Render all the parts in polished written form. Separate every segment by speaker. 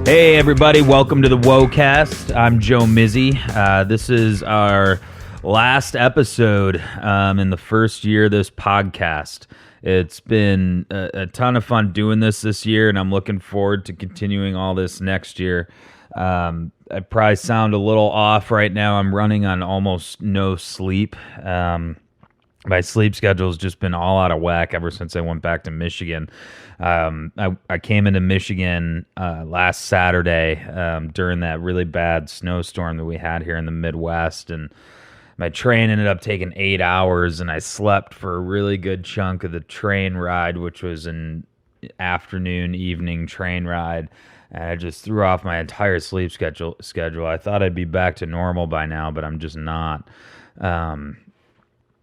Speaker 1: Hey everybody, welcome to the Whoacast. I'm Joe Mizzi. This is our last episode in the first year of this podcast. It's been a ton of fun doing this year, and I'm looking forward to continuing all this next year. I probably sound a little off right now. I'm running on almost no sleep. My sleep schedule has just been all out of whack ever since I went back to Michigan. I came into Michigan last Saturday during that really bad snowstorm that we had here in the Midwest, and my train ended up taking 8 hours, and I slept for a really good chunk of the train ride, which was an afternoon, evening train ride, and I just threw off my entire sleep schedule. I thought I'd be back to normal by now, but I'm just not.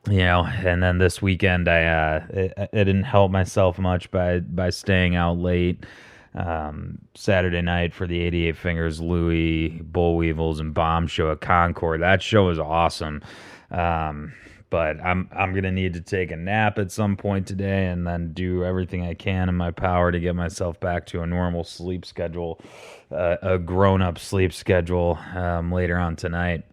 Speaker 1: And then this weekend, I didn't help myself much by staying out late Saturday night for the 88 Fingers Louie, Bull Weevils, and Bomb show at Concord. That show was awesome, but I'm gonna need to take a nap at some point today, and then do everything I can in my power to get myself back to a normal sleep schedule, a grown-up sleep schedule later on tonight.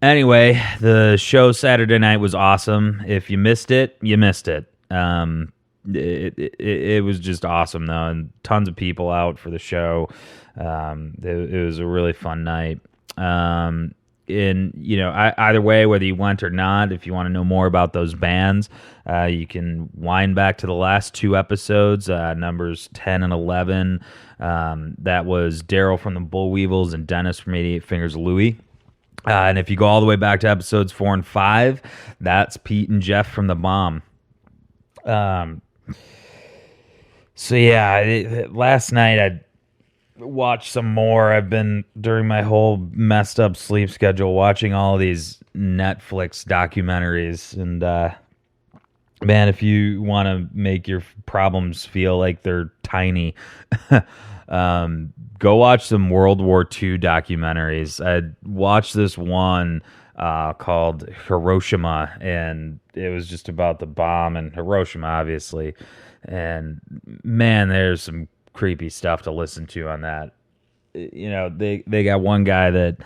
Speaker 1: Anyway, the show Saturday night was awesome. If you missed it, you missed it. It was just awesome, though, and tons of people out for the show. It was a really fun night. Either way, whether you went or not, if you want to know more about those bands, you can wind back to the last two episodes, numbers 10 and 11. That was Daryl from the Bull Weevils and Dennis from 88 Fingers Louie. And if you go all the way back to episodes 4 and 5, that's Pete and Jeff from the Bomb. Last night I watched some more. I've been, during my whole messed up sleep schedule, watching all these Netflix documentaries. And, man, if you want to make your problems feel like they're tiny, go watch some World War II documentaries. I watched this one called Hiroshima, and it was just about the bomb in Hiroshima, obviously. And man, there's some creepy stuff to listen to on that. They got one guy that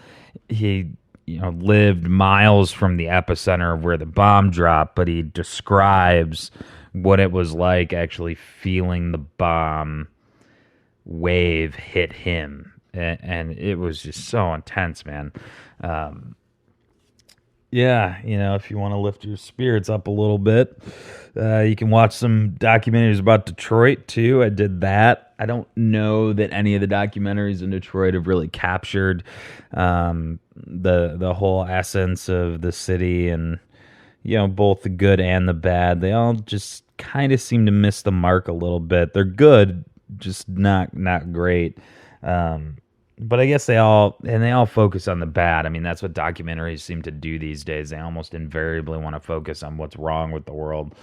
Speaker 1: he lived miles from the epicenter of where the bomb dropped, but he describes what it was like actually feeling the bomb wave hit him, and it was just so intense, man. If you want to lift your spirits up a little bit, you can watch some documentaries about Detroit too. I did that. I don't know that any of the documentaries in Detroit have really captured the whole essence of the city, and both the good and the bad. They all just kind of seem to miss the mark a little bit. They're good, just not great. But I guess they all focus on the bad. I mean, that's what documentaries seem to do these days. They almost invariably want to focus on what's wrong with the world.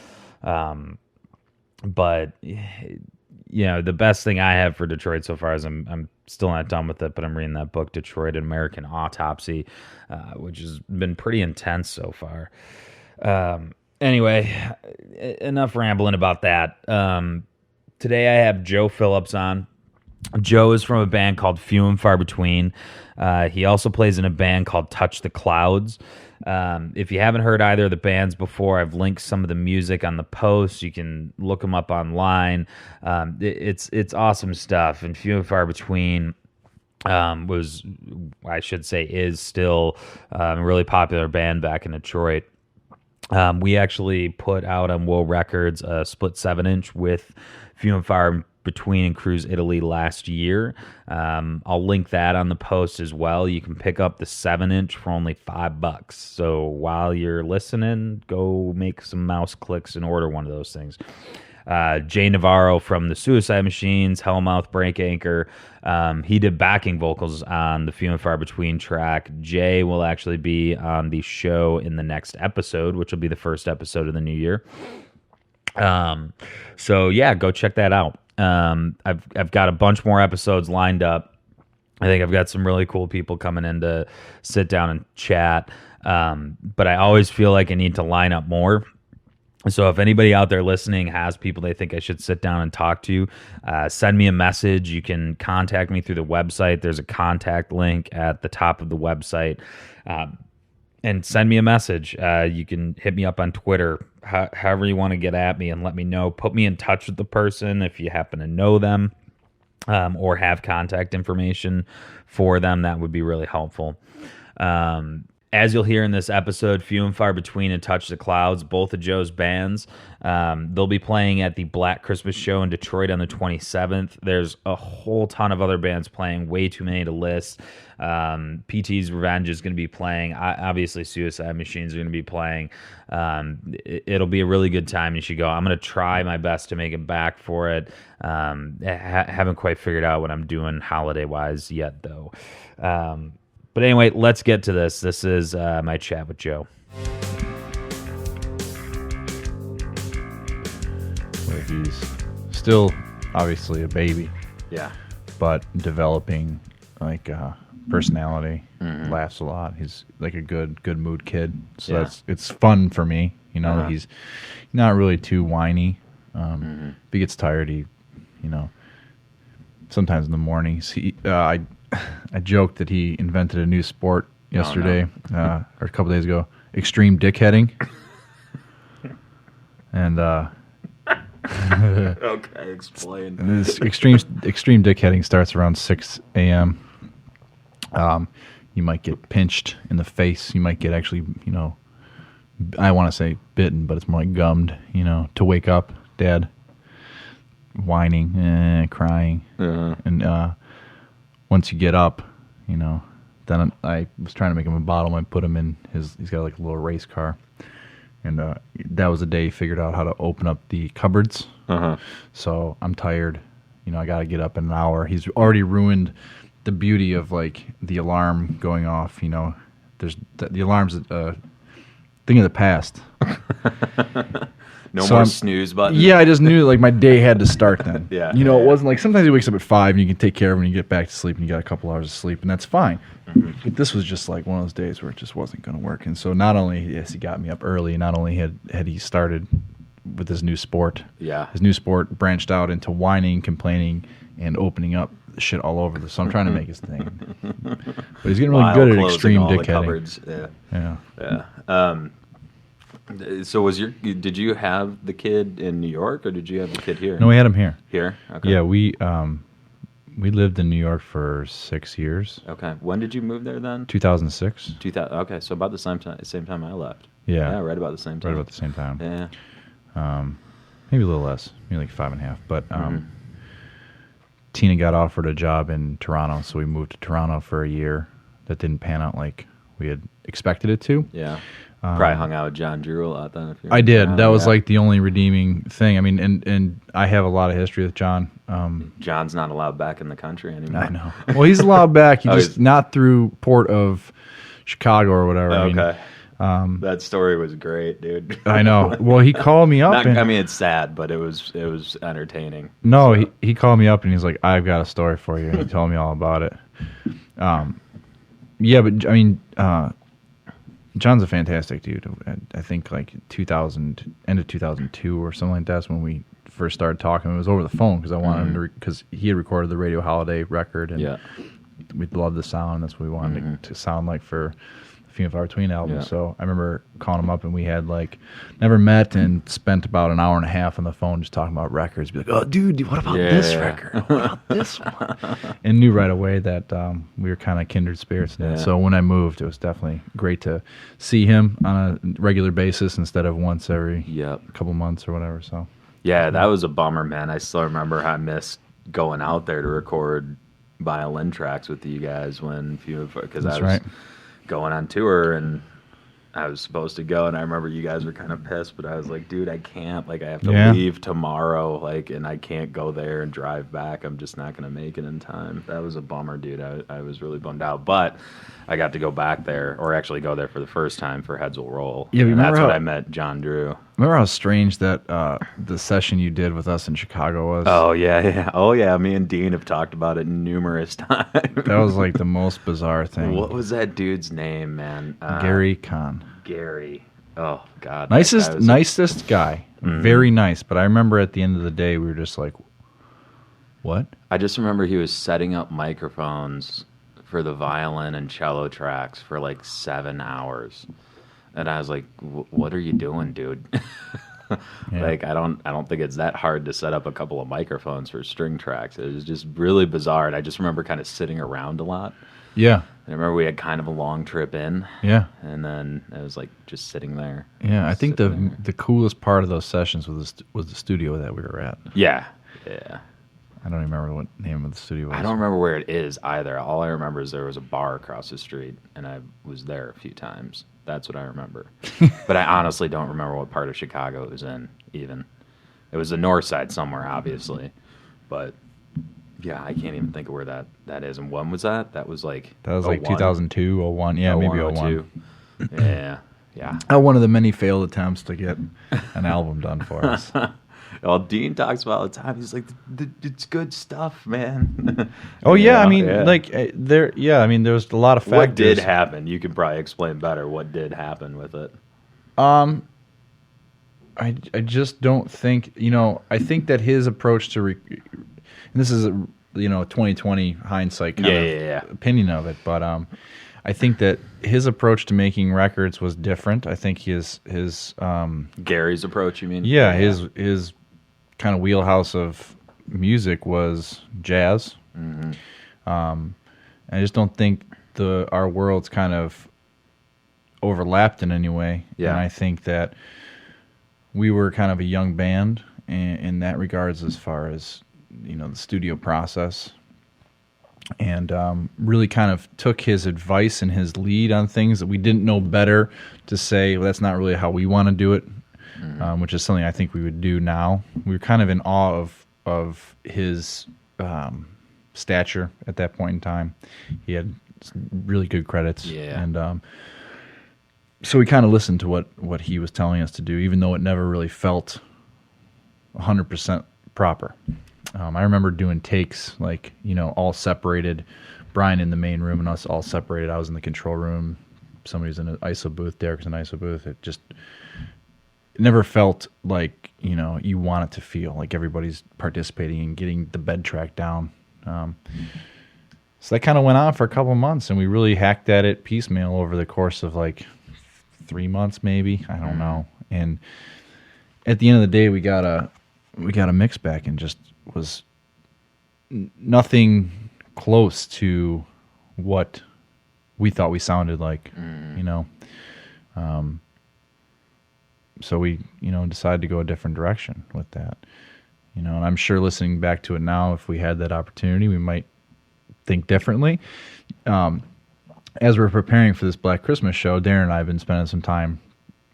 Speaker 1: But the best thing I have for Detroit so far is I'm still not done with it, but I'm reading that book, Detroit: An American Autopsy, which has been pretty intense so far. Anyway, enough rambling about that. Today I have Joe Phillips on. Joe is from a band called Few and Far Between. He also plays in a band called Touch the Clouds. If you haven't heard either of the bands before, I've linked some of the music on the post. You can look them up online. It's awesome stuff. And Few and Far Between is still a really popular band back in Detroit. We actually put out on Woe Records a split 7-inch with Few and Far Between and Cruise Italy last year. I'll link that on the post as well. You can pick up the 7-inch for only $5. So while you're listening, go make some mouse clicks and order one of those things. Jay Navarro from the Suicide Machines, Hellmouth, Break Anchor. He did backing vocals on the Few and Far Between track. Jay will actually be on the show in the next episode, which will be the first episode of the new year. Go check that out. I've got a bunch more episodes lined up. I think I've got some really cool people coming in to sit down and chat. But I always feel like I need to line up more. So if anybody out there listening has people they think I should sit down and talk to, send me a message. You can contact me through the website. There's a contact link at the top of the website. And send me a message. You can hit me up on Twitter, however you want to get at me, and let me know. Put me in touch with the person if you happen to know them, or have contact information for them. That would be really helpful. As you'll hear in this episode, few and far between and Touch the Clouds, both of Joe's bands. They'll be playing at the Black Christmas Show in Detroit on the 27th. There's a whole ton of other bands playing, way too many to list. PT's Revenge is going to be playing. Obviously, Suicide Machines are going to be playing. It'll be a really good time. You should go. I'm going to try my best to make it back for it. Haven't quite figured out what I'm doing holiday-wise yet, though. But anyway, let's get to this. This is my chat with Joe.
Speaker 2: Where he's still obviously a baby.
Speaker 1: Yeah.
Speaker 2: But developing like personality, laughs a lot. He's like a good mood kid. So it's fun for me. You know, he's not really too whiny. If he gets tired, he, sometimes in the mornings, I joked that he invented a new sport yesterday, or a couple days ago, extreme dickheading. And
Speaker 1: okay, explain.
Speaker 2: This extreme dickheading starts around 6 a.m. You might get pinched in the face. You might get actually, I want to say bitten, but it's more like gummed, to wake up, Dad, whining, crying. And once you get up, then I was trying to make him a bottle. I put him in he's got like a little race car. And that was the day he figured out how to open up the cupboards. So I'm tired. I got to get up in an hour. He's already ruined the beauty of like the alarm going off. There's the alarm's a thing of the past.
Speaker 1: No more snooze button.
Speaker 2: Yeah, I just knew like my day had to start then.
Speaker 1: Yeah.
Speaker 2: It wasn't like sometimes he wakes up at 5 and you can take care of him and you get back to sleep and you got a couple hours of sleep and that's fine. But this was just like one of those days where it just wasn't going to work. And so not only he got me up early, not only had he started with his new sport.
Speaker 1: Yeah.
Speaker 2: His new sport branched out into whining, complaining, and opening up shit all over this. So I'm trying to make his thing. But he's getting really good at extreme dickheading.
Speaker 1: Yeah. So did you have the kid in New York or did you have the kid here?
Speaker 2: No, we had him here.
Speaker 1: Here? Okay.
Speaker 2: Yeah, we lived in New York for 6 years.
Speaker 1: Okay. When did you move there then?
Speaker 2: 2006.
Speaker 1: 2000. Okay, so about the same time I left.
Speaker 2: Yeah.
Speaker 1: Yeah, right about the same time.
Speaker 2: Right about the same time.
Speaker 1: Yeah.
Speaker 2: Maybe a little less, maybe like 5.5. But Tina got offered a job in Toronto, so we moved to Toronto for a year. That didn't pan out like we had expected it to.
Speaker 1: Yeah. Probably hung out with John Drew a lot then.
Speaker 2: I did. That was like the only redeeming thing. I mean, and I have a lot of history with John.
Speaker 1: John's not allowed back in the country anymore.
Speaker 2: I know. Well, he's allowed back. He just not through port of Chicago or whatever.
Speaker 1: Okay. That story was great, dude.
Speaker 2: I know. Well, he called me up.
Speaker 1: It's sad, but it was entertaining.
Speaker 2: No, so. He called me up and he's like, "I've got a story for you." And he told me all about it. Yeah, but I mean, John's a fantastic dude. I think like end of 2002 or something like that's when we first started talking. It was over the phone because I wanted him to because he had recorded the Radio Holiday record and we loved the sound. That's what we wanted to sound like for Few and Far Between album.
Speaker 1: Yeah.
Speaker 2: So I remember calling him up and we had like never met and spent about an hour and a half on the phone just talking about records. Be like, "Oh, dude, what about this record? What about this one?" And knew right away that we were kind of kindred spirits. In that. So when I moved, it was definitely great to see him on a regular basis instead of once every couple months or whatever. So
Speaker 1: yeah, that was a bummer, man. I still remember I missed going out there to record violin tracks with you guys because I was going on tour and I was supposed to go and I remember you guys were kind of pissed, but I was like, dude, I can't, like I have to leave tomorrow, like, and I can't go there and drive back. I'm just not going to make it in time. That was a bummer, dude. I was really bummed out, but I got to go back there or actually go there for the first time for Heads Will Roll. Yeah, and that's when I met John Drew.
Speaker 2: Remember how strange that the session you did with us in Chicago was?
Speaker 1: Oh, yeah. Oh, yeah. Me and Dean have talked about it numerous times.
Speaker 2: That was like the most bizarre thing.
Speaker 1: What was that dude's name, man?
Speaker 2: Gary Kahn.
Speaker 1: Gary. Oh God,
Speaker 2: nicest guy, very nice. But I remember at the end of the day, we were just like, "What?"
Speaker 1: I just remember he was setting up microphones for the violin and cello tracks for like 7 hours, and I was like, "What are you doing, dude?"
Speaker 2: Yeah.
Speaker 1: Like, I don't think it's that hard to set up a couple of microphones for string tracks. It was just really bizarre, and I just remember kind of sitting around a lot.
Speaker 2: Yeah.
Speaker 1: I remember we had kind of a long trip in.
Speaker 2: Yeah.
Speaker 1: And then it was like just sitting there.
Speaker 2: Yeah, I think the coolest part of those sessions was the studio that we were at.
Speaker 1: Yeah. Yeah.
Speaker 2: I don't even remember what name of the studio was.
Speaker 1: I don't remember where it is either. All I remember is there was a bar across the street, and I was there a few times. That's what I remember. But I honestly don't remember what part of Chicago it was in, even. It was the north side somewhere, obviously. But yeah, I can't even think of where that is. And when was that? That was like
Speaker 2: 2002, 01. Yeah, maybe 01.
Speaker 1: Yeah, yeah.
Speaker 2: One of the many failed attempts to get an album done for us.
Speaker 1: Well, Dean talks about all the time. He's like, it's good stuff, man.
Speaker 2: Oh, yeah. I mean, like, there was a lot of factors.
Speaker 1: What did happen? You can probably explain better what did happen with it.
Speaker 2: I just don't think, I think that his approach to, and this is, 2020 hindsight kind of opinion of it, but I think that his approach to making records was different. I think his
Speaker 1: Gary's approach, you mean?
Speaker 2: Yeah, his kind of wheelhouse of music was jazz. Mm-hmm. I just don't think our worlds kind of overlapped in any way. Yeah. And I think that we were kind of a young band in that regards as far as, the studio process. And really kind of took his advice and his lead on things that we didn't know better to say, well, that's not really how we want to do it, which is something I think we would do now. We were kind of in awe of his stature at that point in time. He had really good credits. Yeah. And so we kind of listened to what he was telling us to do, even though it never really felt 100% proper. I remember doing takes, like, all separated. Brian in the main room and us all separated. I was in the control room. Somebody's in an ISO booth. Derek's in an ISO booth. It never felt like, you want it to feel like everybody's participating and getting the bed track down. So that kind of went on for a couple of months, and we really hacked at it piecemeal over the course of like 3 months, maybe. I don't know. And at the end of the day, we got a mix back and just was nothing close to what we thought we sounded like, so we, decided to go a different direction with that, and I'm sure listening back to it now, if we had that opportunity, we might think differently. As we're preparing for this Black Christmas show, Darren and I have been spending some time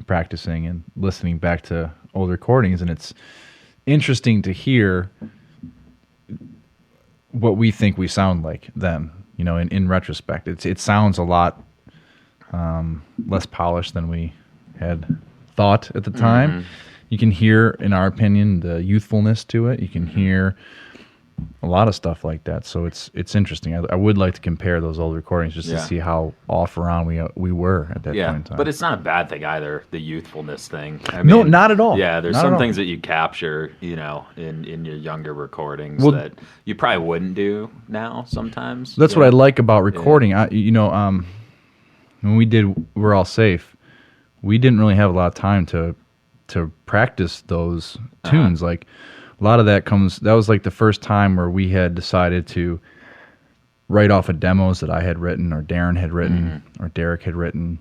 Speaker 2: practicing and listening back to old recordings, and it's interesting to hear what we think we sound like then, in retrospect. It sounds a lot less polished than we had thought at the time. Mm-hmm. You can hear, in our opinion, the youthfulness to it. You can hear a lot of stuff like that. So it's interesting. I would like to compare those old recordings just to see how off around we were at that point in time.
Speaker 1: But it's not a bad thing either, the youthfulness thing.
Speaker 2: No, not at all.
Speaker 1: Yeah, there's some things that you capture, in your younger recordings that you probably wouldn't do now sometimes.
Speaker 2: That's what I like about recording. Yeah. When we did We're All Safe, we didn't really have a lot of time to practice those tunes. Like, a lot of that was like the first time where we had decided to write off of demos that I had written or Darren had written or Derek had written,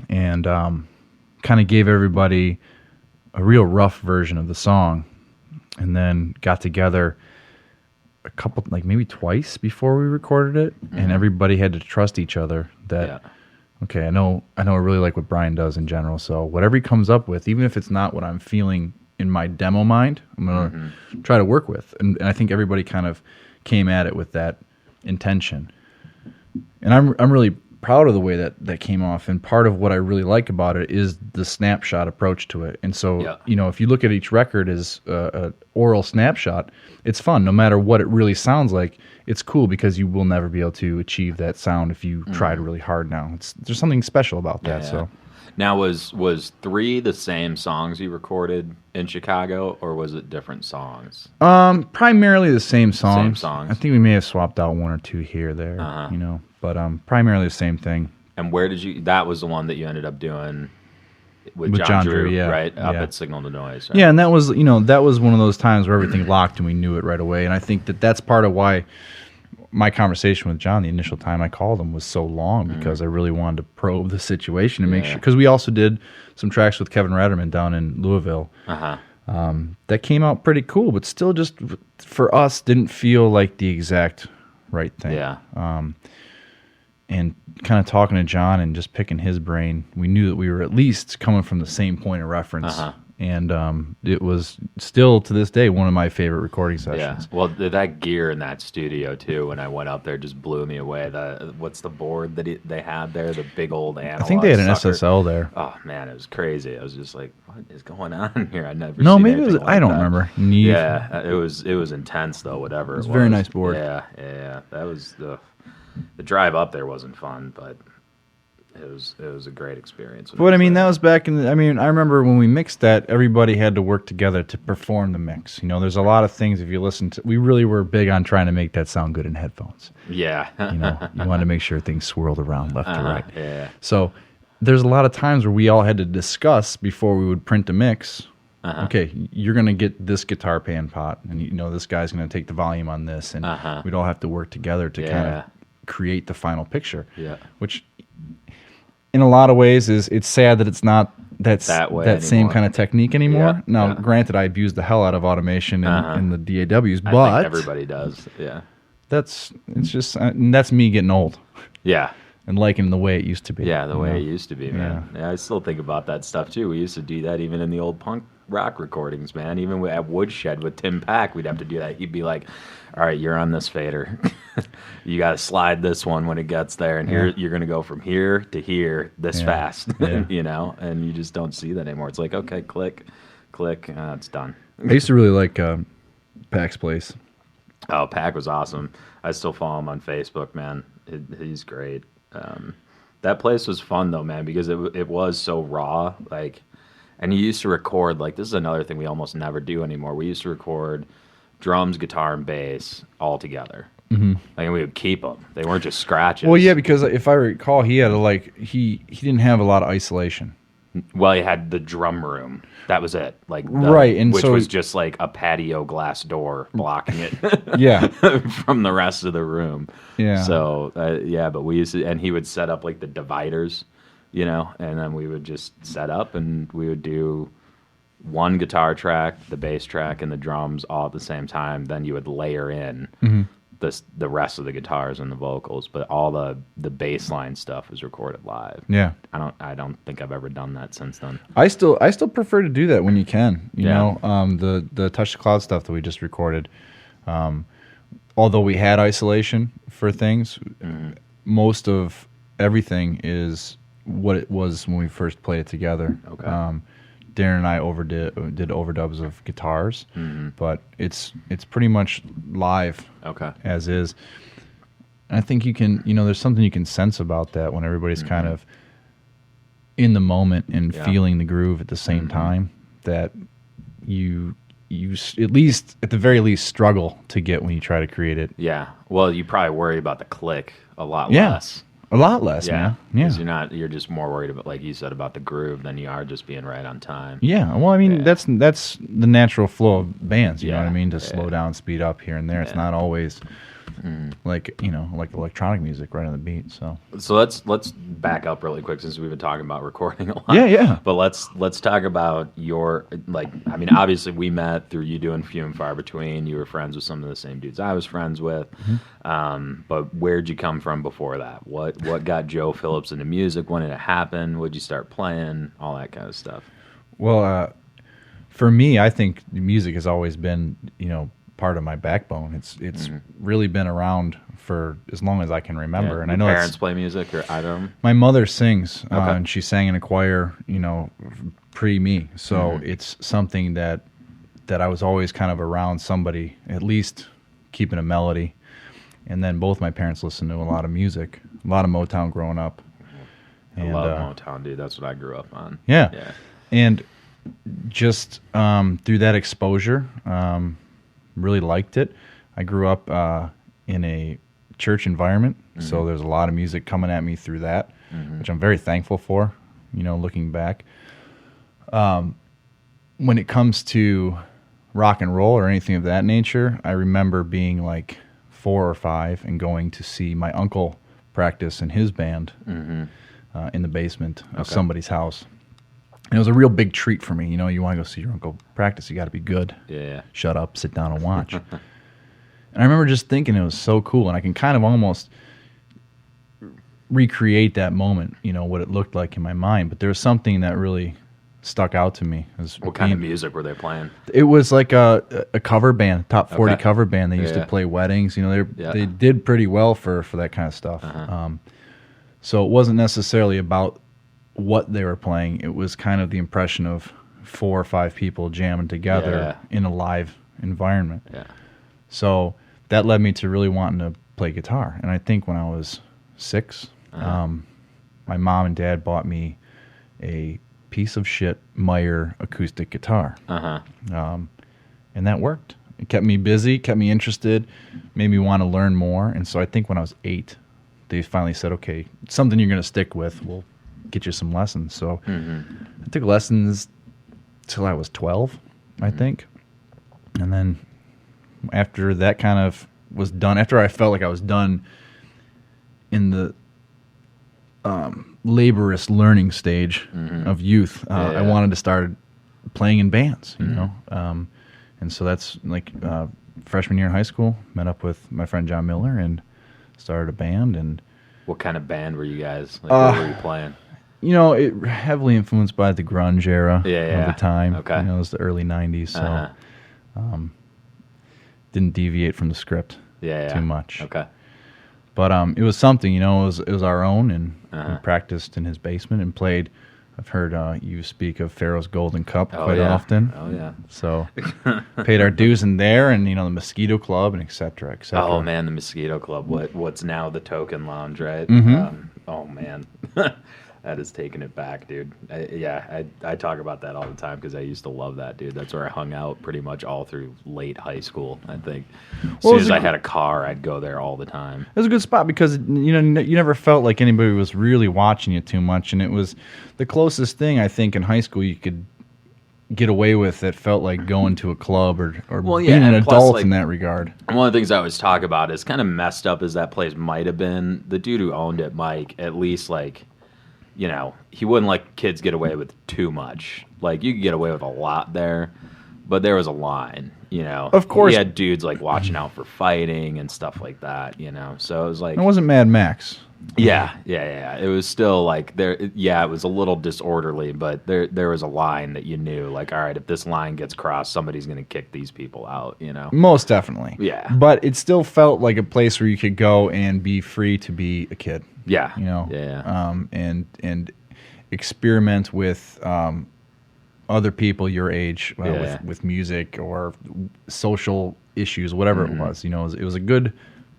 Speaker 2: and kind of gave everybody a real rough version of the song, and then got together a couple, like maybe twice before we recorded it, and everybody had to trust each other that, okay, I know I really like what Brian does in general, so whatever he comes up with, even if it's not what I'm feeling in my demo mind, I'm going to try to work with. And I think everybody kind of came at it with that intention. And I'm really proud of the way that came off. And part of what I really like about it is the snapshot approach to it. And so, if you look at each record as an oral snapshot, it's fun. No matter what it really sounds like, it's cool because you will never be able to achieve that sound if you tried really hard now. There's something special about that. So.
Speaker 1: Now, was 3 the same songs you recorded in Chicago, or was it different songs?
Speaker 2: Primarily the same songs.
Speaker 1: Same songs.
Speaker 2: I think we may have swapped out 1 or 2 here or there, you know, but primarily the same thing.
Speaker 1: And where did you? That was the one that you ended up doing with
Speaker 2: John Drew, yeah,
Speaker 1: right up
Speaker 2: yeah.
Speaker 1: at Signal to Noise. Right?
Speaker 2: Yeah, and that was one of those times where everything locked and we knew it right away. And I think that's part of why my conversation with John, the initial time I called him, was so long, because I really wanted to probe the situation and make sure. Because we also did some tracks with Kevin Ratterman down in Louisville. That came out pretty cool, but still, just for us, didn't feel like the exact right thing.
Speaker 1: Yeah.
Speaker 2: And kind of talking to John and just picking his brain, we knew that we were at least coming from the same point of reference. And it was still, to this day, one of my favorite recording sessions.
Speaker 1: Yeah. Well, that gear in that studio, too, when I went up there, just blew me away. What's the board that they had there? The big old analog
Speaker 2: I think they had an
Speaker 1: sucker.
Speaker 2: SSL there.
Speaker 1: Oh, man, it was crazy. I was just like, what is going on here? I'd never
Speaker 2: No,
Speaker 1: seen
Speaker 2: maybe it was,
Speaker 1: anything like
Speaker 2: I don't
Speaker 1: that.
Speaker 2: remember. Neve.
Speaker 1: Yeah, it was intense, though, whatever it was.
Speaker 2: It was a very nice board.
Speaker 1: Yeah. That was the drive up there wasn't fun, but it was a great experience.
Speaker 2: But I mean, that was back in. I remember when we mixed that, everybody had to work together to perform the mix. You know, there's a lot of things. If you listen to, we really were big on trying to make that sound good in headphones.
Speaker 1: Yeah,
Speaker 2: you know, you wanted to make sure things swirled around left to right.
Speaker 1: Yeah.
Speaker 2: So there's a lot of times where we all had to discuss before we would print a mix. Okay, you're going to get this guitar pan pot, and you know this guy's going to take the volume on this, and we'd all have to work together to kind of create the final picture.
Speaker 1: Yeah,
Speaker 2: which in a lot of ways it's sad that it's not that same kind of technique anymore.
Speaker 1: Yeah,
Speaker 2: now, granted, I abuse the hell out of automation in the DAWs, but
Speaker 1: I think everybody does. Yeah,
Speaker 2: that's me getting old.
Speaker 1: Yeah.
Speaker 2: And liking the way it used to be.
Speaker 1: Yeah, the way it used to be, man. Yeah, I still think about that stuff, too. We used to do that even in the old punk rock recordings, man. Even at Woodshed with Tim Pack, we'd have to do that. He'd be like, all right, you're on this fader. You got to slide this one when it gets there. And here you're going to go from here to here this fast, you know? And you just don't see that anymore. It's like, okay, click, it's done.
Speaker 2: I used to really like Pack's place.
Speaker 1: Oh, Pack was awesome. I still follow him on Facebook, man. He's great. That place was fun though, man, because it was so raw. Like, and you used to record, like, this is another thing we almost never do anymore. We used to record drums, guitar, and bass all together. Like, and we would keep them. They weren't just scratches.
Speaker 2: Well, yeah, because if I recall, he had he didn't have a lot of isolation.
Speaker 1: Well, he had the drum room. That was it. Like,
Speaker 2: right, and
Speaker 1: which
Speaker 2: so
Speaker 1: was just like a patio glass door blocking it.
Speaker 2: Yeah,
Speaker 1: from the rest of the room.
Speaker 2: Yeah.
Speaker 1: So but we used to, and he would set up like the dividers, you know, and then we would just set up and we would do one guitar track, the bass track, and the drums all at the same time. Then you would layer in the rest of the guitars and the vocals, but all the bass line stuff is recorded live.
Speaker 2: Yeah.
Speaker 1: I don't think I've ever done that since then.
Speaker 2: I still prefer to do that when you can. You know, the Touch the Cloud stuff that we just recorded. Although we had isolation for things, most of everything is what it was when we first played it together.
Speaker 1: Okay.
Speaker 2: Darren and I did overdubs of guitars, but it's pretty much live as is. And I think you can, there's something you can sense about that when everybody's kind of in the moment and feeling the groove at the same time, that you at the very least struggle to get when you try to create it.
Speaker 1: Yeah. Well, you probably worry about the click a lot less.
Speaker 2: A lot less, man. Yeah.
Speaker 1: Because you're just more worried about, like you said, about the groove than you are just being right on time.
Speaker 2: Yeah. Well, I mean, that's the natural flow of bands, you know what I mean? To slow down, speed up here and there. It's not always like electronic music right on the beat. So
Speaker 1: let's back up really quick, since we've been talking about recording a lot.
Speaker 2: Yeah.
Speaker 1: But let's talk about your, like, I mean, obviously we met through you doing Few and Far Between. You were friends with some of the same dudes I was friends with. But where'd you come from before that? What got Joe Phillips into music? When did it happen? What'd you start playing? All that kind of stuff.
Speaker 2: Well, for me, I think music has always been, part of my backbone. It's really been around for as long as I can remember. And I know
Speaker 1: parents play music, or I don't know.
Speaker 2: My mother sings, and she sang in a choir, pre me. So it's something that I was always kind of around somebody, at least keeping a melody. And then both my parents listened to a lot of music, a lot of Motown growing up.
Speaker 1: I love Motown, dude. That's what I grew up on.
Speaker 2: Yeah. And just through that exposure, really liked it. I grew up in a church environment, so there's a lot of music coming at me through that, which I'm very thankful for, looking back. When it comes to rock and roll or anything of that nature, I remember being like 4 or 5 and going to see my uncle practice in his band in the basement of somebody's house. And it was a real big treat for me. You want to go see your uncle practice, you got to be good.
Speaker 1: Yeah.
Speaker 2: Shut up, sit down and watch. And I remember just thinking it was so cool, and I can kind of almost recreate that moment, what it looked like in my mind. But there was something that really stuck out to me.
Speaker 1: What kind of music were they playing?
Speaker 2: It was like a cover band, top 40 cover band. They used to play weddings. They did pretty well for that kind of stuff. So it wasn't necessarily about what they were playing. It was kind of the impression of 4 or 5 people jamming together in a live environment.
Speaker 1: Yeah.
Speaker 2: So that led me to really wanting to play guitar. And I think when I was 6, my mom and dad bought me a piece of shit Meyer acoustic guitar. And that worked. It kept me busy, kept me interested, made me want to learn more. And so I think when I was 8, they finally said, okay, it's something you're going to stick with. We'll get you some lessons. So I took lessons till I was 12, I think. And then after that kind of was done, after I felt like I was done in the laborious learning stage of youth, I wanted to start playing in bands, and so that's like freshman year in high school, met up with my friend John Miller and started a band. And
Speaker 1: what kind of band were you guys? What were you playing?
Speaker 2: It heavily influenced by the grunge era of the time.
Speaker 1: Okay.
Speaker 2: It was the early 90s, so didn't deviate from the script too much.
Speaker 1: Okay.
Speaker 2: But it was something, it was our own, and we practiced in his basement and played. I've heard you speak of Pharaoh's Golden Cup quite often.
Speaker 1: Oh, yeah.
Speaker 2: So paid our dues in there, and, the Mosquito Club, and et cetera, et cetera.
Speaker 1: Oh, man, the Mosquito Club, what's now the Token Lounge, right? Oh, man. That is taking it back, dude. I talk about that all the time because I used to love that, dude. That's where I hung out pretty much all through late high school, I think. As soon as I had a car, I'd go there all the time.
Speaker 2: It was a good spot because, you never felt like anybody was really watching you too much. And it was the closest thing, I think, in high school you could get away with that felt like going to a club or being an adult in that regard.
Speaker 1: One of the things I always talk about is kind of messed up as that place might have been. The dude who owned it, Mike, at least, he wouldn't let kids get away with too much. Like, you could get away with a lot there, but there was a line,
Speaker 2: Of course.
Speaker 1: He had dudes, watching out for fighting and stuff like that, So it was like...
Speaker 2: It wasn't Mad Max.
Speaker 1: Yeah. It was still, it was a little disorderly, but there was a line that you knew, all right, if this line gets crossed, somebody's going to kick these people out,
Speaker 2: Most definitely.
Speaker 1: Yeah.
Speaker 2: But it still felt like a place where you could go and be free to be a kid.
Speaker 1: Yeah.
Speaker 2: And experiment with other people your age with music or social issues, whatever it was. It was a good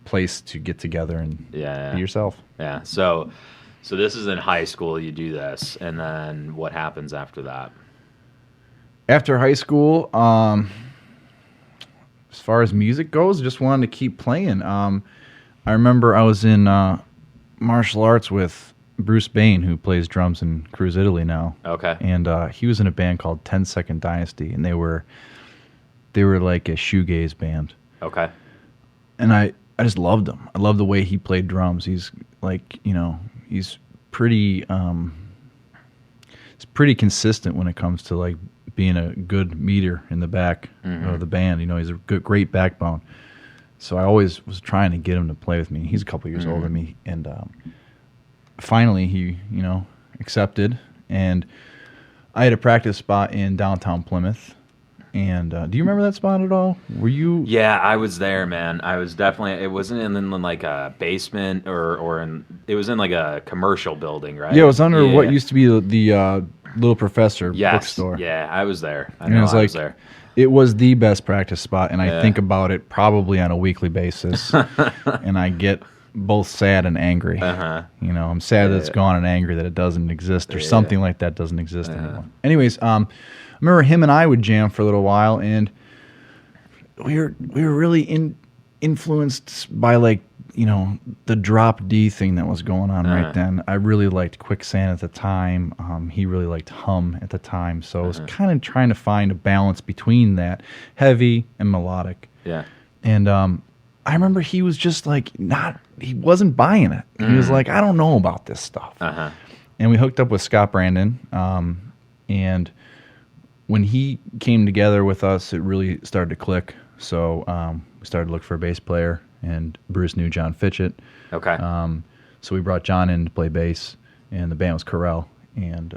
Speaker 2: place to get together and be yourself.
Speaker 1: Yeah. So this is in high school. You do this, and then what happens after that?
Speaker 2: After high school, as far as music goes, just wanted to keep playing. I remember I was in martial arts with Bruce Bain, who plays drums in Cruise Italy now.
Speaker 1: Okay.
Speaker 2: And he was in a band called 10 Second Dynasty, and they were like a shoegaze band.
Speaker 1: Okay.
Speaker 2: And I just loved him. I loved the way he played drums. He's he's pretty consistent when it comes to being a good meter in the back of the band. He's a great backbone. So I always was trying to get him to play with me. He's a couple years older than me, and finally he, accepted. And I had a practice spot in downtown Plymouth. And do you remember that spot at all? Were you?
Speaker 1: Yeah, I was there, man. I was definitely. It wasn't in a basement or in. It was in a commercial building, right?
Speaker 2: Yeah, it was under what used to be the Little Professor bookstore.
Speaker 1: Yeah, I was there. I know I was there.
Speaker 2: It was the best practice spot, and I think about it probably on a weekly basis. And I get both sad and angry. You know, I'm sad that it's gone and angry that it doesn't exist or something like that doesn't exist anymore. Anyways, I remember him and I would jam for a little while, and we were really influenced by, like, you know, the drop D thing that was going on right then. I really liked Quicksand at the time. He really liked Hum at the time. So I was kind of trying to find a balance between that, heavy and melodic.
Speaker 1: Yeah.
Speaker 2: And I remember he was just like, he wasn't buying it. He was like, I don't know about this stuff. And we hooked up with Scott Brandon. And when he came together with us, it really started to click. So we started to look for a bass player, and Bruce knew John Fitchett.
Speaker 1: Okay.
Speaker 2: So we brought John in to play bass, and the band was Corel, and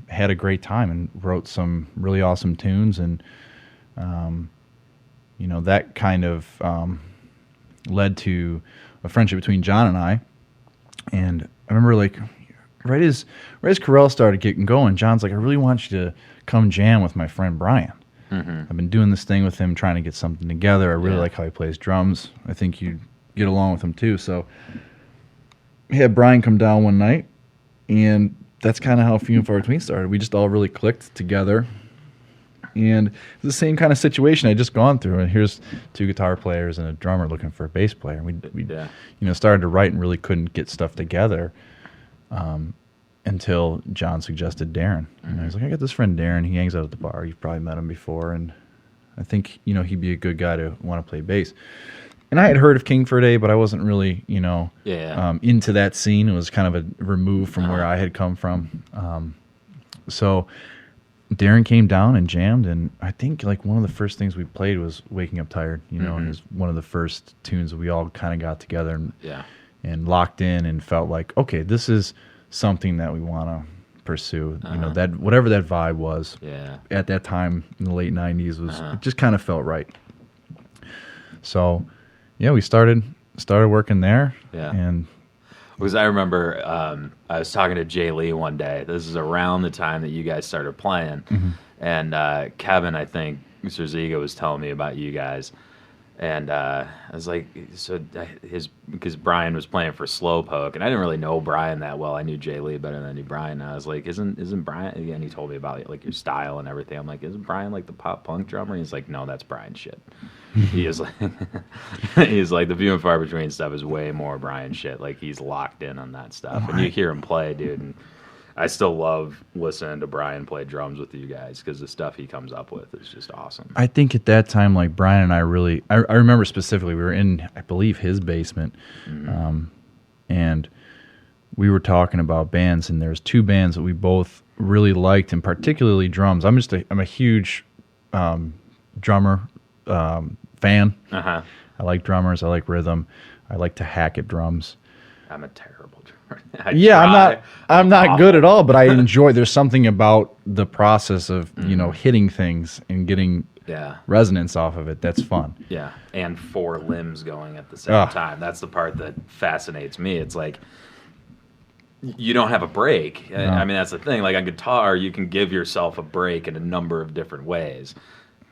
Speaker 2: had a great time and wrote some really awesome tunes. And, you know, that kind of led to a friendship between John and I. And I remember, like, right as Corel started getting going, John's like, I really want you to come jam with my friend Brian. I've been doing this thing with him, trying to get something together. I really like how he plays drums. I think you'd get along with him too. So we had Brian come down one night, and that's kind of how Few and Far Between started. We just all really clicked together. And it's the same kind of situation I'd just gone through. And here's two guitar players and a drummer looking for a bass player. We you know, started to write and really couldn't get stuff together. Until John suggested Darren. And I was like, I got this friend Darren. He hangs out at the bar. You've probably met him before. And I think, you know, he'd be a good guy to want to play bass. And I had heard of King for a Day, but I wasn't really, you know, into that scene. It was kind of a remove from where I had come from. So Darren came down and jammed. And I think, like, one of the first things we played was Waking Up Tired. You know, and it was one of the first tunes that we all kind of got together and locked in and felt like, okay, this is something that we want to pursue. You know, that whatever that vibe was at that time in the late 90s was it just kind of felt right. So we started working there. And
Speaker 1: because I remember I was talking to Jay Lee one day. This is around the time that you guys started playing. And Kevin, I think Mr. Ziga, was telling me about you guys. And I was like, because Brian was playing for Slowpoke, and I didn't really know Brian that well. I knew Jay Lee better than I knew Brian. And I was like, isn't Brian? And he told me about, like, your style and everything. I'm like, isn't Brian like the pop punk drummer? And he's like, no, that's Brian shit. He is like, he's like, the Few and Far Between stuff is way more Brian shit. Like, he's locked in on that stuff, and you hear him play, dude. And I still love listening to Brian play drums with you guys because the stuff he comes up with is just awesome.
Speaker 2: I think at that time, like, Brian and I really, I remember specifically, we were in, I believe, his basement, and we were talking about bands, and there's two bands that we both really liked, and particularly drums. I'm a huge drummer fan. I like drummers. I like rhythm. I like to hack at drums.
Speaker 1: I'm a terrible drummer.
Speaker 2: I'm not good at all, but I enjoy. There's something about the process of you know, hitting things and getting resonance off of it. That's fun.
Speaker 1: Yeah, and four limbs going at the same time. That's the part that fascinates me. It's like you don't have a break. No. I mean, that's the thing. Like, on guitar, you can give yourself a break in a number of different ways.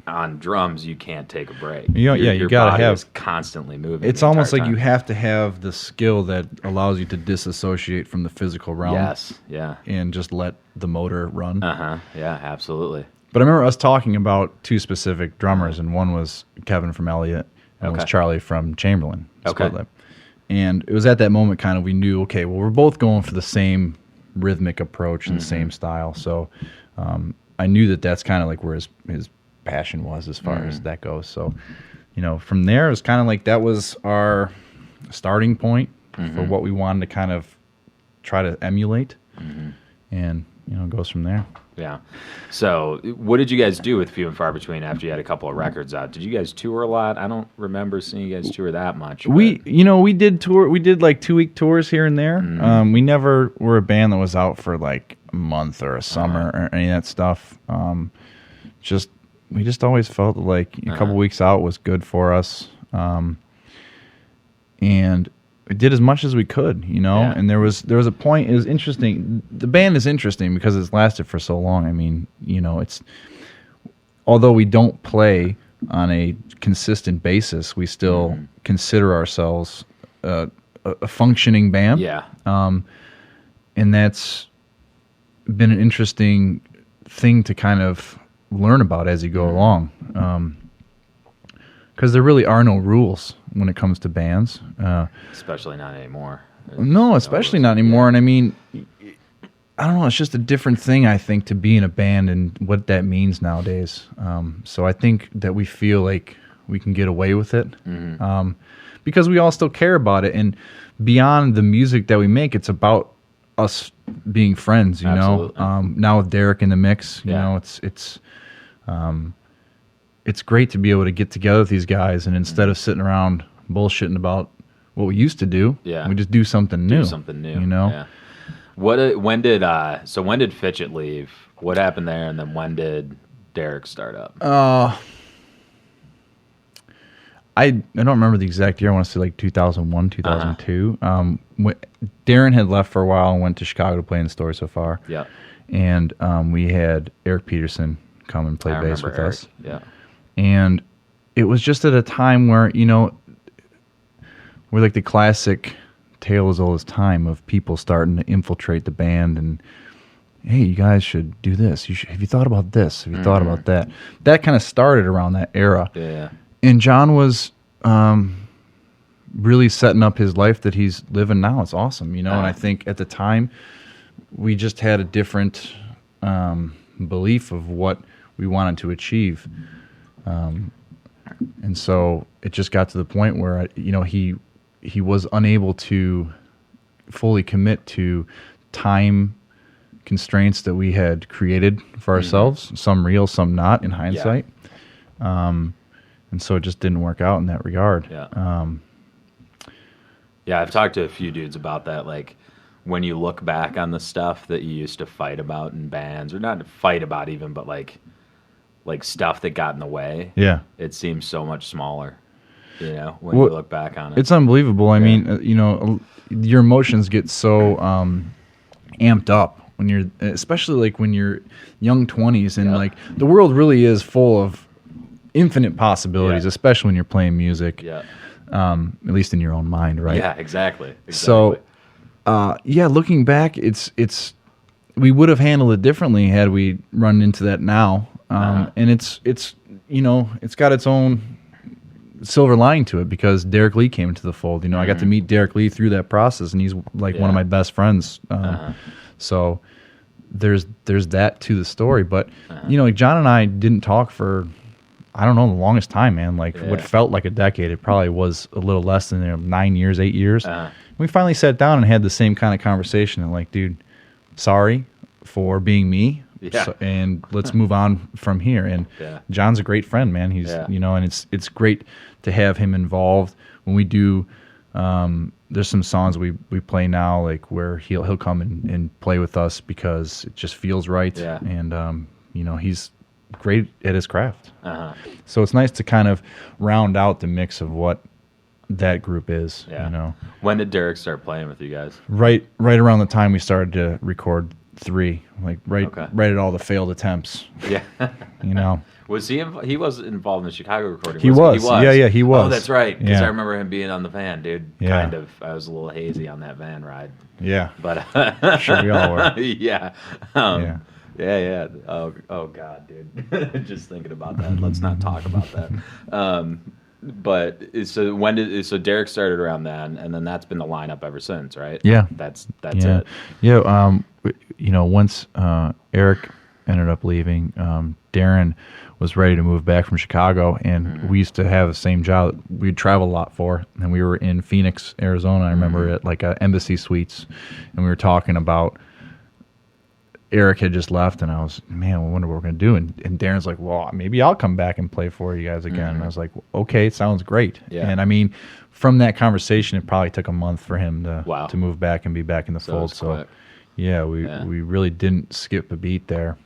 Speaker 1: On drums, you can't take a break.
Speaker 2: You gotta have
Speaker 1: constantly moving.
Speaker 2: It's almost like you have to have the skill that allows you to disassociate from the physical realm.
Speaker 1: Yes, yeah,
Speaker 2: and just let the motor run.
Speaker 1: Yeah, absolutely.
Speaker 2: But I remember us talking about two specific drummers, and one was Kevin from Elliott, and one was Charlie from Chamberlain. And it was at that moment kind of we knew, okay, well, we're both going for the same rhythmic approach and the same style. So I knew that that's kind of like where his passion was as far as that goes. So, you know, from there, it was kind of like that was our starting point for what we wanted to kind of try to emulate. And, you know, it goes from there.
Speaker 1: Yeah. So what did you guys do with Few and Far Between after you had a couple of records out? Did you guys tour a lot? I don't remember seeing you guys tour that much.
Speaker 2: We did tour. We did like 2-week tours here and there. We never were a band that was out for like a month or a summer or any of that stuff. We just always felt like a couple weeks out was good for us. And we did as much as we could, you know. And there was a point. It was interesting. The band is interesting because it's lasted for so long. I mean, you know, it's although we don't play on a consistent basis, we still consider ourselves a a functioning band.
Speaker 1: Yeah.
Speaker 2: And that's been an interesting thing to kind of learn about as you go along. Because there really are no rules when it comes to bands.
Speaker 1: Especially not anymore.
Speaker 2: No, especially not anymore. And I mean, I don't know, it's just a different thing, I think, to be in a band and what that means nowadays. So I think that we feel like we can get away with it because we all still care about it. And beyond the music that we make, it's about us being friends, you
Speaker 1: Absolutely.
Speaker 2: know. Now with Derek in the mix, you know, it's great to be able to get together with these guys, and instead of sitting around bullshitting about what we used to do, we just do something new. You know.
Speaker 1: Yeah. When did Fitchett leave? What happened there, and then when did Derek start up?
Speaker 2: I don't remember the exact year. I want to say like 2001, 2002. Darren had left for a while and went to Chicago to play in the Story So Far.
Speaker 1: Yeah.
Speaker 2: And we had Eric Peterson come and play bass with
Speaker 1: Eric.
Speaker 2: us.
Speaker 1: Yeah.
Speaker 2: And it was just at a time where, you know, we're like the classic tale as old as time of people starting to infiltrate the band and, hey, you guys should do this. Have you thought about this? Have you thought about that? That kind of started around that era.
Speaker 1: Yeah.
Speaker 2: And John was really setting up his life that he's living now. It's awesome, you know. And I think at the time, we just had a different belief of what we wanted to achieve. And so it just got to the point where, you know, he was unable to fully commit to time constraints that we had created for ourselves, some real, some not in hindsight. And so it just didn't work out in that regard.
Speaker 1: Yeah. Yeah, I've talked to a few dudes about that. Like, when you look back on the stuff that you used to fight about in bands, or not fight about even, but like stuff that got in the way.
Speaker 2: Yeah.
Speaker 1: It seems so much smaller, you know, when you look back on it.
Speaker 2: It's unbelievable. I mean, you know, your emotions get so amped up when you're, especially like when you're young 20s, and like the world really is full of infinite possibilities, especially when you're playing music.
Speaker 1: Yeah.
Speaker 2: At least in your own mind, right?
Speaker 1: Yeah, exactly.
Speaker 2: So, looking back, it's we would have handled it differently had we run into that now. And it's you know, it's got its own silver lining to it because Derek Lee came into the fold. You know, I got to meet Derek Lee through that process, and he's like one of my best friends. So there's that to the story. But you know, like John and I didn't talk for, I don't know, the longest time, man. Like what felt like a decade, it probably was a little less than 9 years, 8 years. We finally sat down and had the same kind of conversation. And like, dude, sorry for being me.
Speaker 1: Yeah.
Speaker 2: And let's move on from here. And John's a great friend, man. He's you know, and it's great to have him involved when we do. There's some songs we play now, like where he'll come and play with us because it just feels right. Yeah. And you know, he's great at his craft. So it's nice to kind of round out the mix of what that group is. You know.
Speaker 1: When did Derek start playing with you guys?
Speaker 2: Right around the time we started to record 3, like right at all the failed attempts. Yeah. You know.
Speaker 1: Was he was involved in the Chicago recording?
Speaker 2: He was. Yeah, he was.
Speaker 1: Oh, that's right. Because I remember him being on the van, dude.
Speaker 2: Yeah.
Speaker 1: Kind of. I was a little hazy on that van ride.
Speaker 2: Yeah.
Speaker 1: But
Speaker 2: sure we all were.
Speaker 1: Yeah. Yeah. Oh God, dude. Just thinking about that. Let's not talk about that. But so Derek started around then, and then that's been the lineup ever since, right?
Speaker 2: Yeah.
Speaker 1: That's it.
Speaker 2: Yeah. You know, once Eric ended up leaving, Darren was ready to move back from Chicago, and we used to have the same job we'd travel a lot for, and we were in Phoenix, Arizona. I remember at like Embassy Suites, and we were talking about Eric had just left, and I was, man, I wonder what we're going to do. And Darren's like, well, maybe I'll come back and play for you guys again. And I was like, okay, sounds great. Yeah. And I mean, from that conversation, it probably took a month for him to move back and be back in the fold. So yeah, we really didn't skip a beat there.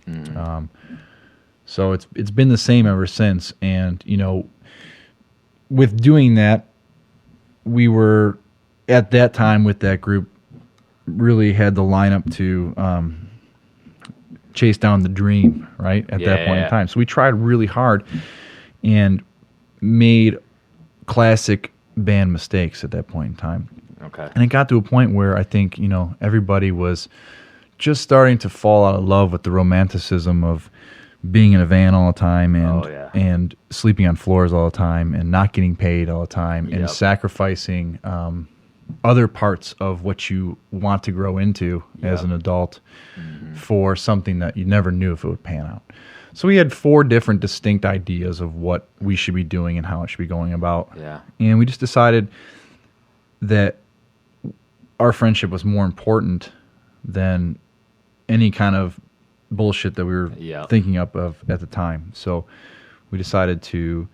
Speaker 2: So it's been the same ever since. And, you know, with doing that, we were at that time with that group really had the lineup to chase down the dream, right, at that point in time. So we tried really hard and made classic band mistakes at that point in time.
Speaker 1: Okay.
Speaker 2: And it got to a point where I think, everybody was just starting to fall out of love with the romanticism of being in a van all the time and sleeping on floors all the time and not getting paid all the time and sacrificing other parts of what you want to grow into as an adult for something that you never knew if it would pan out. So we had 4 different distinct ideas of what we should be doing and how it should be going about.
Speaker 1: Yeah.
Speaker 2: And we just decided that our friendship was more important than any kind of bullshit that we were thinking up of at the time. So we decided to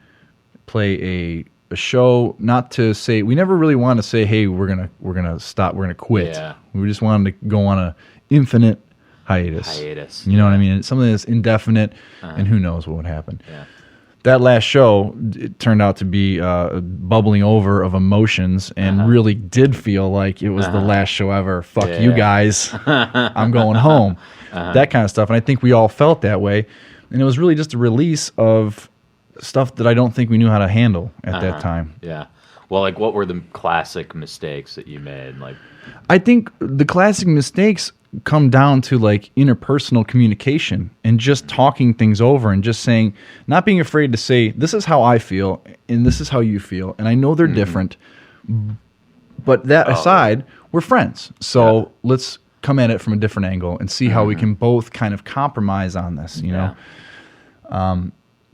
Speaker 2: play a show, not to say, we never really wanted to say, hey, we're gonna stop, we're gonna quit. Yeah. We just wanted to go on a infinite hiatus. You know what I mean? It's something that's indefinite, and who knows what would happen. Yeah. That last show, it turned out to be bubbling over of emotions and really did feel like it was the last show ever. Fuck you guys. I'm going home. That kind of stuff. And I think we all felt that way. And it was really just a release of stuff that I don't think we knew how to handle at that time.
Speaker 1: Yeah. Well, like, what were the classic mistakes that you made? Like,
Speaker 2: I think the classic mistakes come down to like interpersonal communication and just talking things over and just saying, not being afraid to say, this is how I feel and this is how you feel. And I know they're different, but that aside, we're friends. So let's come at it from a different angle and see how we can both kind of compromise on this, you know?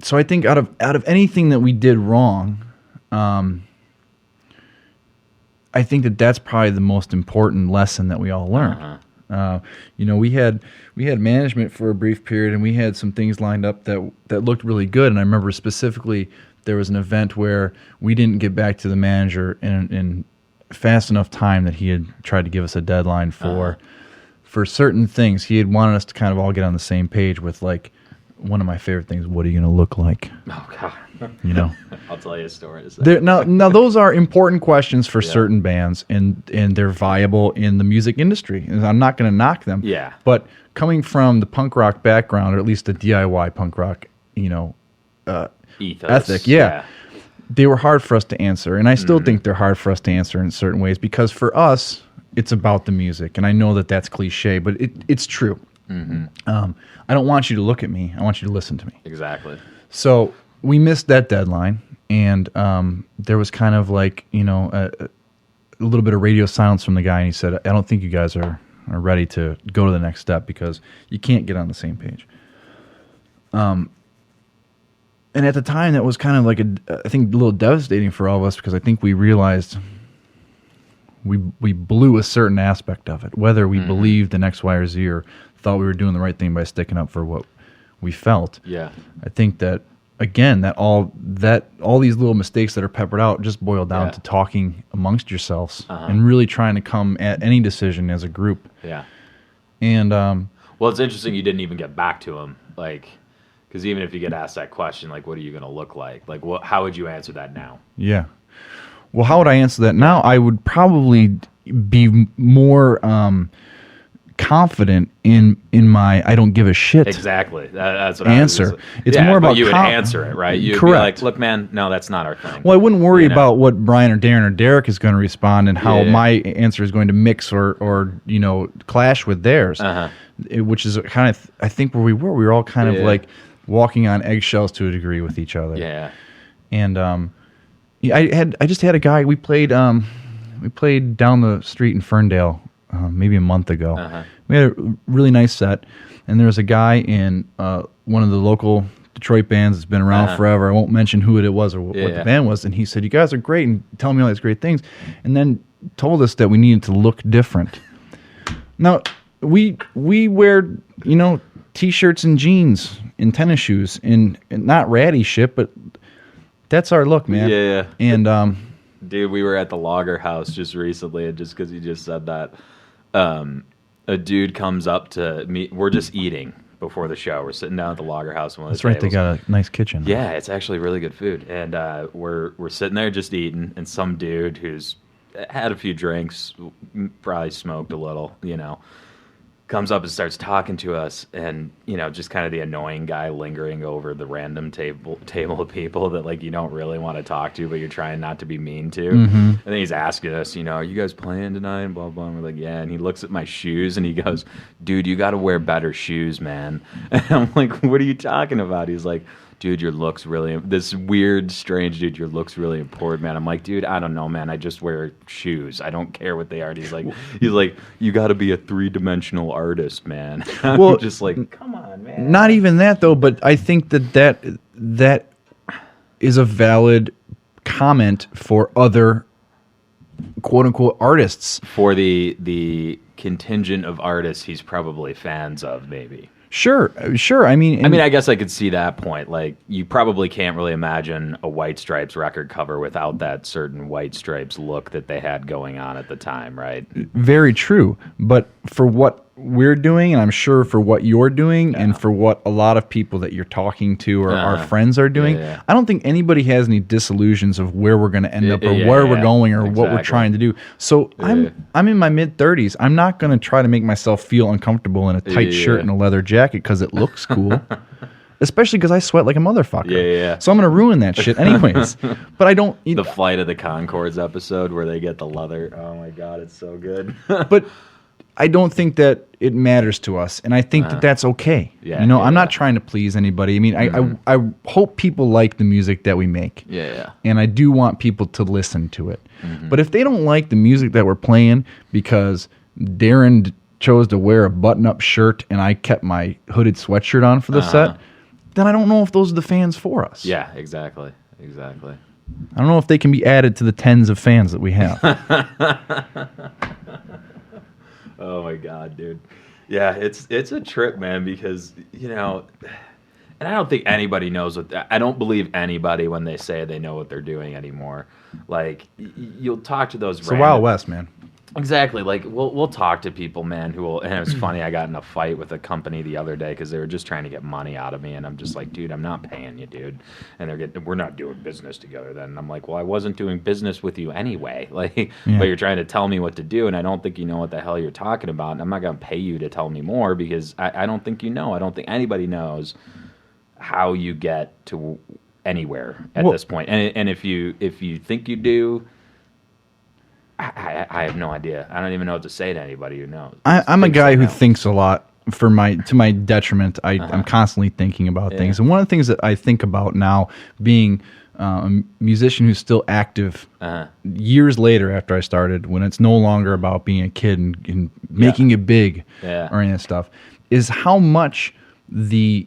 Speaker 2: So I think out of anything that we did wrong, I think that's probably the most important lesson that we all learned. We had management for a brief period, and we had some things lined up that looked really good. And I remember specifically there was an event where we didn't get back to the manager in fast enough time that he had tried to give us a deadline for certain things. He had wanted us to kind of all get on the same page with, like, one of my favorite things: what are you going to look like?
Speaker 1: Oh God.
Speaker 2: I'll
Speaker 1: tell you a story.
Speaker 2: Now those are important questions for certain bands, and they're viable in the music industry. And I'm not going to knock them.
Speaker 1: Yeah.
Speaker 2: But coming from the punk rock background, or at least the DIY punk rock,
Speaker 1: ethos,
Speaker 2: ethic, they were hard for us to answer, and I still think they're hard for us to answer in certain ways, because for us, it's about the music, and I know that that's cliche, but it's true. I don't want you to look at me. I want you to listen to me.
Speaker 1: Exactly.
Speaker 2: So we missed that deadline, and there was kind of like, a little bit of radio silence from the guy, and he said, I don't think you guys are ready to go to the next step because you can't get on the same page. And at the time, that was kind of like I think a little devastating for all of us, because I think we realized we blew a certain aspect of it, whether we believed in X, Y, or Z, or thought we were doing the right thing by sticking up for what we felt.
Speaker 1: Yeah.
Speaker 2: I think that, again, that all these little mistakes that are peppered out just boil down to talking amongst yourselves and really trying to come at any decision as a group.
Speaker 1: Yeah.
Speaker 2: And
Speaker 1: well, it's interesting you didn't even get back to him, like, because even if you get asked that question, like, what are you going to look like? Like, how would you answer that now?
Speaker 2: Yeah. Well, how would I answer that now? I would probably be more confident in my I don't give a shit.
Speaker 1: Exactly. That's what
Speaker 2: answer.
Speaker 1: It's
Speaker 2: more about
Speaker 1: you would answer it, right? You'd
Speaker 2: correct.
Speaker 1: be like, look, man, no, that's not our thing.
Speaker 2: Well, I wouldn't worry about what Brian or Darren or Derek is going to respond and how my answer is going to mix or clash with theirs. Which is kind of, I think, where we were. We were all kind of like walking on eggshells to a degree with each other.
Speaker 1: Yeah.
Speaker 2: And I just had a guy. We played down the street in Ferndale maybe a month ago. We had a really nice set, and there was a guy in one of the local Detroit bands that's been around forever. I won't mention who it was or what the band was, and he said, "You guys are great," and telling me all these great things, and then told us that we needed to look different. Now we wear t-shirts and jeans and tennis shoes and not ratty shit, but that's our look, man.
Speaker 1: Yeah.
Speaker 2: And
Speaker 1: dude, we were at the Lager House just recently, and just because you just said that, a dude comes up to me. We're just eating before the show. We're sitting down at the Lager House.
Speaker 2: That's right. They got a nice kitchen.
Speaker 1: Yeah, it's actually really good food. And we're sitting there just eating, and some dude who's had a few drinks, probably smoked a little, comes up and starts talking to us, and just kind of the annoying guy lingering over the random table of people that like you don't really want to talk to, but you're trying not to be mean to. And then he's asking us, are you guys playing tonight? And blah blah. And we're like, yeah. And he looks at my shoes and he goes, dude, you got to wear better shoes, man. And I'm like, what are you talking about? He's like, dude, your looks really, this weird, strange dude, your looks really important, man. I'm like, dude, I don't know, man. I just wear shoes. I don't care what they are. And he's like, you got to be a 3-dimensional artist, man. I'm just like, come on, man.
Speaker 2: Not even that, though, but I think that is a valid comment for other quote-unquote artists.
Speaker 1: For the contingent of artists he's probably fans of, maybe.
Speaker 2: Sure. I mean,
Speaker 1: I guess I could see that point. Like, you probably can't really imagine a White Stripes record cover without that certain White Stripes look that they had going on at the time, right?
Speaker 2: Very true. But for what we're doing, and I'm sure for what you're doing, and for what a lot of people that you're talking to or our friends are doing, I don't think anybody has any disillusions of where we're going to end up or where we're going or what we're trying to do. So I'm in my mid-30s. I'm not going to try to make myself feel uncomfortable in a tight shirt and a leather jacket because it looks cool. Especially because I sweat like a motherfucker. So I'm going to ruin that shit anyways. But I don't...
Speaker 1: The Flight of the Conchords episode where they get the leather. Oh my God, it's so good.
Speaker 2: But I don't think that it matters to us, and I think that that's okay. I'm not trying to please anybody. I mean, I hope people like the music that we make. And I do want people to listen to it. But if they don't like the music that we're playing because Darren chose to wear a button-up shirt and I kept my hooded sweatshirt on for the set, then I don't know if those are the fans for us.
Speaker 1: Yeah, exactly.
Speaker 2: I don't know if they can be added to the tens of fans that we have.
Speaker 1: Oh my God, dude. Yeah, it's a trip, man, because, and I don't think anybody knows I don't believe anybody when they say they know what they're doing anymore. Like, you'll talk to those
Speaker 2: It's the Wild West, man.
Speaker 1: Exactly. Like, we'll talk to people, man, who will, and it was funny, I got in a fight with a company the other day because they were just trying to get money out of me, and I'm just like, dude, I'm not paying you, dude. And we're not doing business together then. And I'm like, well, I wasn't doing business with you anyway. Like, but you're trying to tell me what to do, and I don't think you know what the hell you're talking about, and I'm not going to pay you to tell me more because I don't think you know. I don't think anybody knows how you get to anywhere at this point. And if you think you do, I have no idea. I don't even know what to say to anybody who knows.
Speaker 2: I'm a guy who thinks a lot. To my detriment, I'm constantly thinking about things. And one of the things that I think about now, being a musician who's still active years later after I started, when it's no longer about being a kid and making it big or any of that stuff, is how much the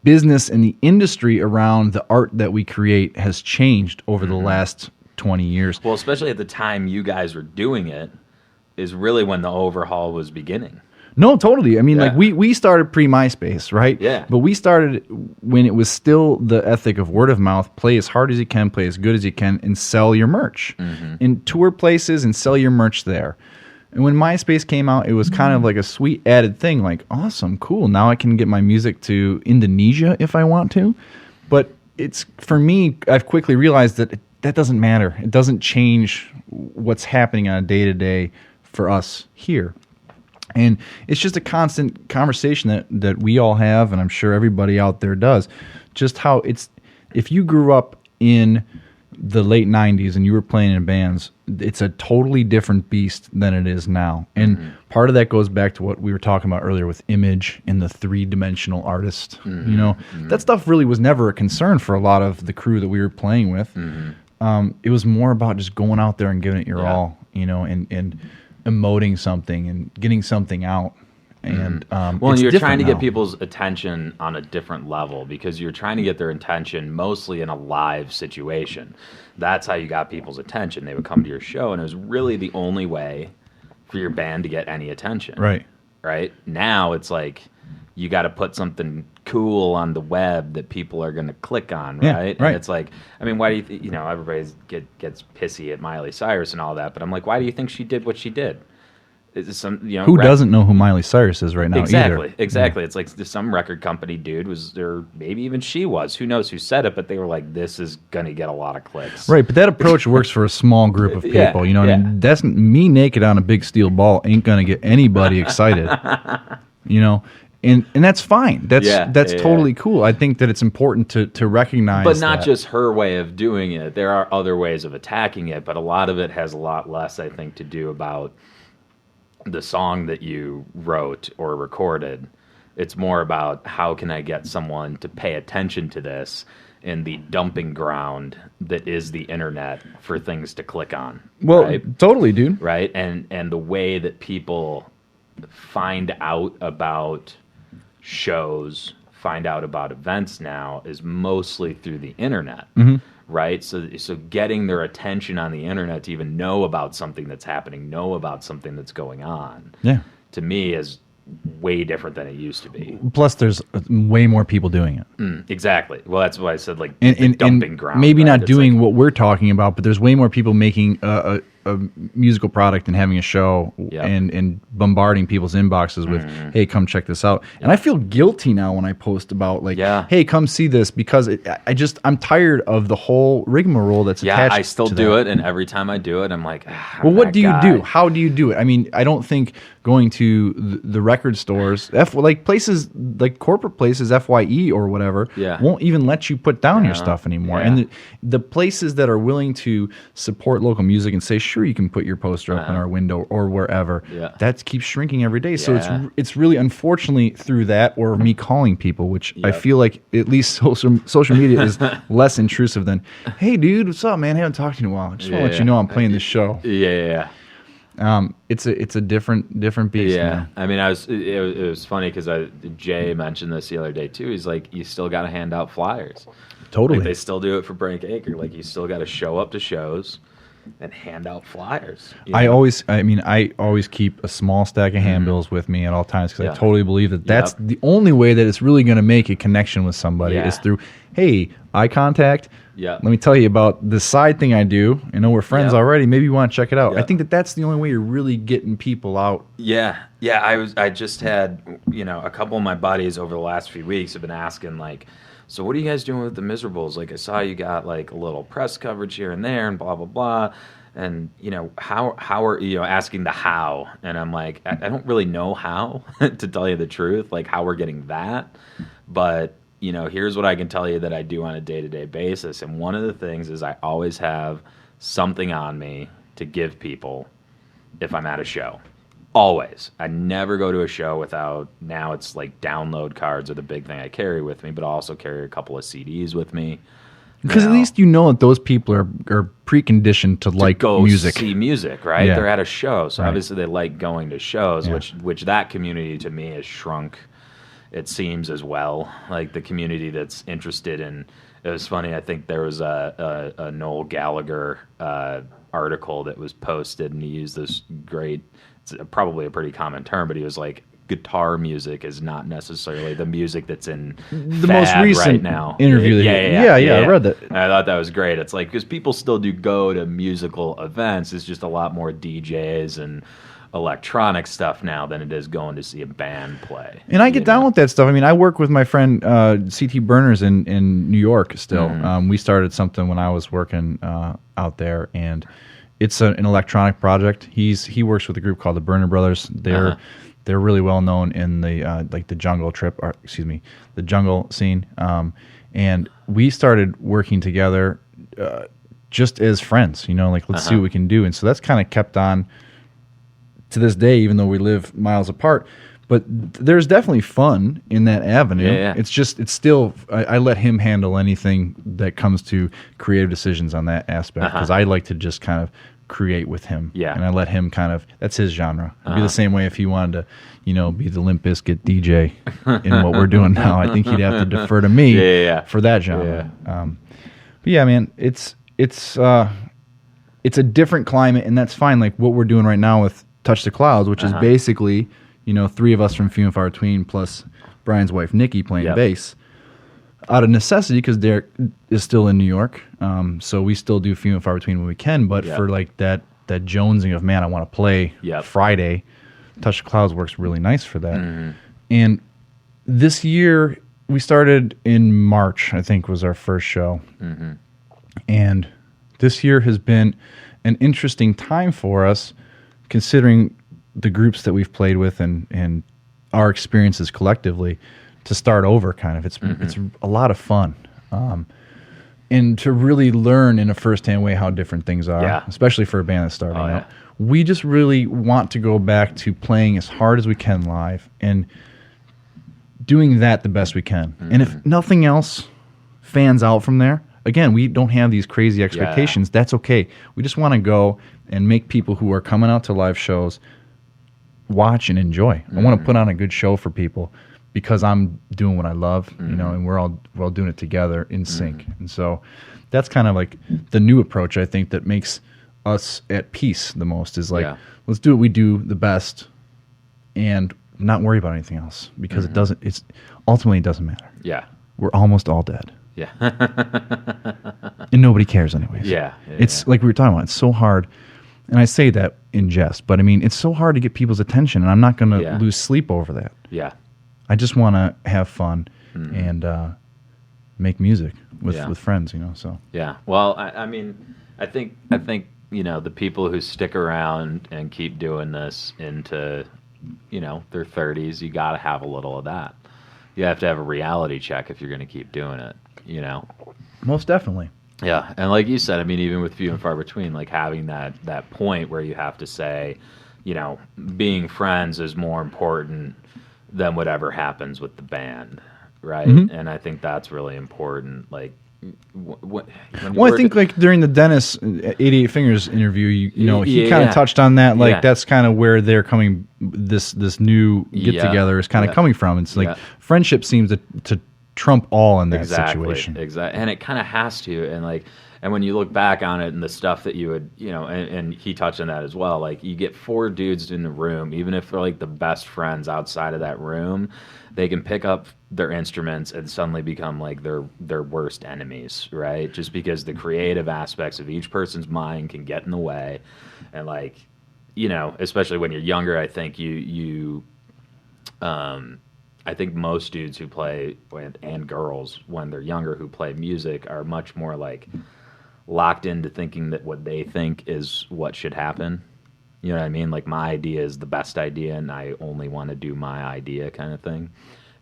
Speaker 2: business and the industry around the art that we create has changed over the last 20 years.
Speaker 1: Well, especially at the time you guys were doing it, is really when the overhaul was beginning.
Speaker 2: No, totally. I mean, like we started pre-MySpace, right?
Speaker 1: Yeah.
Speaker 2: But we started when it was still the ethic of word of mouth, play as hard as you can, play as good as you can, and sell your merch. And tour places and sell your merch there. And when MySpace came out, it was kind of like a sweet added thing, like, awesome, cool. Now I can get my music to Indonesia if I want to. But it's, for me, I've quickly realized that that doesn't matter. It doesn't change what's happening on a day-to-day for us here. And it's just a constant conversation that we all have, and I'm sure everybody out there does, just how it's, if you grew up in the late 90s and you were playing in bands, it's a totally different beast than it is now. And part of that goes back to what we were talking about earlier with image and the three-dimensional artist. That stuff really was never a concern for a lot of the crew that we were playing with. It was more about just going out there and giving it your all, and emoting something and getting something out. And
Speaker 1: and you're trying to get people's attention on a different level because you're trying to get their attention mostly in a live situation. That's how you got people's attention. They would come to your show, and it was really the only way for your band to get any attention. Right? Now it's like you got to put something cool on the web that people are going to click on, right? And it's like, I mean, why do you everybody gets pissy at Miley Cyrus and all that, but I'm like, why do you think she did what she did?
Speaker 2: Who doesn't know who Miley Cyrus is right now?
Speaker 1: Exactly,
Speaker 2: either.
Speaker 1: exactly. It's like some record company dude was, or maybe even she was. Who knows who said it? But they were like, "This is gonna get a lot of clicks."
Speaker 2: Right, but that approach works for a small group of people. You know what I mean? That's me naked on a big steel ball ain't gonna get anybody excited. You know. And that's fine. That's totally cool. I think that it's important to recognize,
Speaker 1: but not just her way of doing it. There are other ways of attacking it, but a lot of it has a lot less, I think, to do about the song that you wrote or recorded. It's more about how can I get someone to pay attention to this in the dumping ground that is the internet for things to click on.
Speaker 2: Well,
Speaker 1: right?
Speaker 2: Totally, dude.
Speaker 1: Right, and the way that people find out about shows, find out about events now is mostly through the internet, right? So getting their attention on the internet to even know about something that's happening, know about something that's going on, to me is way different than it used to be.
Speaker 2: Plus, there's way more people doing it.
Speaker 1: Exactly. Well, that's why I said like
Speaker 2: and
Speaker 1: dumping ground.
Speaker 2: Maybe right? Not doing what we're talking about, but there's way more people making a musical product and having a show and bombarding people's inboxes with, hey, come check this out. And I feel guilty now when I post about like, hey, come see this, because I'm tired of the whole rigmarole that's attached to
Speaker 1: I still do it, and every time I do it, I'm like,
Speaker 2: well, what do you do? How do you do it? I mean, I don't think going to the record stores, like places, like corporate places, FYE or whatever, won't even let you put down your stuff anymore. And the places that are willing to support local music and say, sure, you can put your poster up in our window or wherever, that keeps shrinking every day. So it's really, unfortunately, through that or me calling people, which I feel like at least social media is less intrusive than, hey, dude, what's up, man? I haven't talked to you in a while. I just want to let you know I'm playing this show. It's a different beast. Man.
Speaker 1: I mean, it was funny because Jay mentioned this the other day too. He's like, you still got to hand out flyers.
Speaker 2: Totally,
Speaker 1: like, they still do it for Break Acre. Like, you still got to show up to shows and hand out flyers.
Speaker 2: I always keep a small stack of handbills with me at all times, because I totally believe that that's the only way that it's really going to make a connection with somebody is through, hey, eye contact. Let me tell you about the side thing I do. You know, we're friends already. Maybe you want to check it out. I think that's the only way you're really getting people out.
Speaker 1: I just had, a couple of my buddies over the last few weeks have been asking, like, so what are you guys doing with the Miserables? Like, I saw you got like a little press coverage here and there and blah, blah, blah. And, how are you asking the how? And I'm like, I don't really know how, to tell you the truth, like how we're getting that. But, here's what I can tell you that I do on a day-to-day basis. And one of the things is I always have something on me to give people if I'm at a show. Always. I never go to a show without, now it's like download cards are the big thing I carry with me, but I also carry a couple of CDs with me.
Speaker 2: Because at least that those people are preconditioned to like
Speaker 1: go
Speaker 2: music.
Speaker 1: See music, right? They're at a show, so obviously they like going to shows, which that community to me has shrunk, it seems, as well. Like the community that's interested in, it was funny, I think there was a Noel Gallagher article that was posted, and he used this great, it's probably a pretty common term, but he was like, guitar music is not necessarily the music that's in
Speaker 2: the most recent
Speaker 1: right now.
Speaker 2: Interview. I read that.
Speaker 1: And I thought that was great. It's like, because people still do go to musical events. It's just a lot more DJs and electronic stuff now than it is going to see a band play.
Speaker 2: And I get down with that stuff. I mean, I work with my friend CT Burners in New York still. We started something when I was working out there, and it's an electronic project. He works with a group called the Burner Brothers. They're really well known in the like the jungle the jungle scene. And we started working together just as friends, like let's see what we can do. And so that's kind of kept on to this day, even though we live miles apart. But there's definitely fun in that avenue. It's still, I let him handle anything that comes to creative decisions on that aspect, because I like to just kind of create with him. And I let him that's his genre. It'd be the same way if he wanted to, be the Limp Bizkit DJ in what we're doing now. I think he'd have to defer to me for that genre. But yeah, man, it's a different climate, and that's fine. Like what we're doing right now with Touch the Clouds, which is basically, three of us from Few and Far Between plus Brian's wife Nikki playing bass, out of necessity because Derek is still in New York. So we still do Few and Far Between when we can, but for like that jonesing of, man, I want to play Friday, Touch the Clouds works really nice for that. And this year, we started in March, I think was our first show. And this year has been an interesting time for us, considering the groups that we've played with and our experiences collectively, to start over kind of. It's a lot of fun. And to really learn in a first-hand way how different things are, especially for a band that's starting out. We just really want to go back to playing as hard as we can live and doing that the best we can. And if nothing else fans out from there, again, we don't have these crazy expectations. That's okay. We just want to go and make people who are coming out to live shows watch and enjoy. I want to put on a good show for people because I'm doing what I love, and we're all doing it together in sync. And so that's kind of like the new approach, I think, that makes us at peace the most, is like, let's do what we do the best and not worry about anything else, because it doesn't matter. Yeah. We're almost all dead. Yeah. And nobody cares anyways. It's like we were talking about, it's so hard. And I say that in jest, but I mean, it's so hard to get people's attention, and I'm not going to lose sleep over that. Yeah. I just want to have fun and make music with friends, So
Speaker 1: yeah. Well, I mean, I think the people who stick around and keep doing this into their 30s, you got to have a little of that. You have to have a reality check if you're going to keep doing it.
Speaker 2: Most definitely.
Speaker 1: Yeah, and like you said, I mean, even with few and far between, like having that point where you have to say, being friends is more important than whatever happens with the band, right? And I think that's really important. Like,
Speaker 2: I think like during the Dennis 88 Fingers interview, he kind of touched on that. Like that's kind of where they're coming. This new get together is kind of coming from. It's like friendship seems to trump all in that situation.
Speaker 1: Exactly, and it kind of has to. And when you look back on it and the stuff that you would, and he touched on that as well, like you get four dudes in the room, even if they're like the best friends outside of that room, they can pick up their instruments and suddenly become like their worst enemies, right? Just because the creative aspects of each person's mind can get in the way. And like, especially when you're younger, I think I think most dudes who play, and girls when they're younger who play music, are much more like locked into thinking that what they think is what should happen. You know what I mean? Like my idea is the best idea, and I only want to do my idea, kind of thing.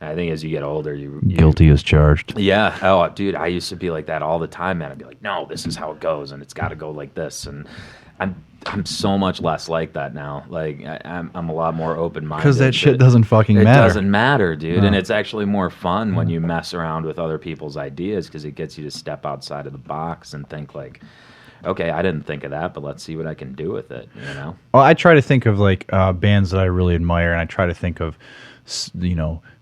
Speaker 1: And I think as you get older, you
Speaker 2: guilty as charged.
Speaker 1: Yeah. Oh, dude, I used to be like that all the time, man. I'd be like, no, this is how it goes, and it's got to go like this. And I'm so much less like that now. Like I'm a lot more open-minded.
Speaker 2: Because that shit doesn't fucking matter.
Speaker 1: It doesn't matter, dude. No. And it's actually more fun when you mess around with other people's ideas, because it gets you to step outside of the box and think like, okay, I didn't think of that, but let's see what I can do with it,
Speaker 2: Well, I try to think of like bands that I really admire, and I try to think of,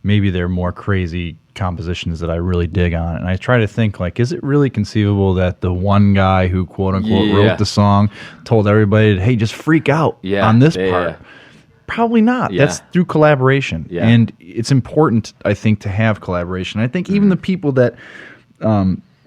Speaker 2: maybe they're more crazy compositions that I really dig on, and I try to think like, is it really conceivable that the one guy who quote unquote wrote the song told everybody, hey, just freak out on this part? Probably not. That's through collaboration, and it's important, I think, to have collaboration. I think even the people that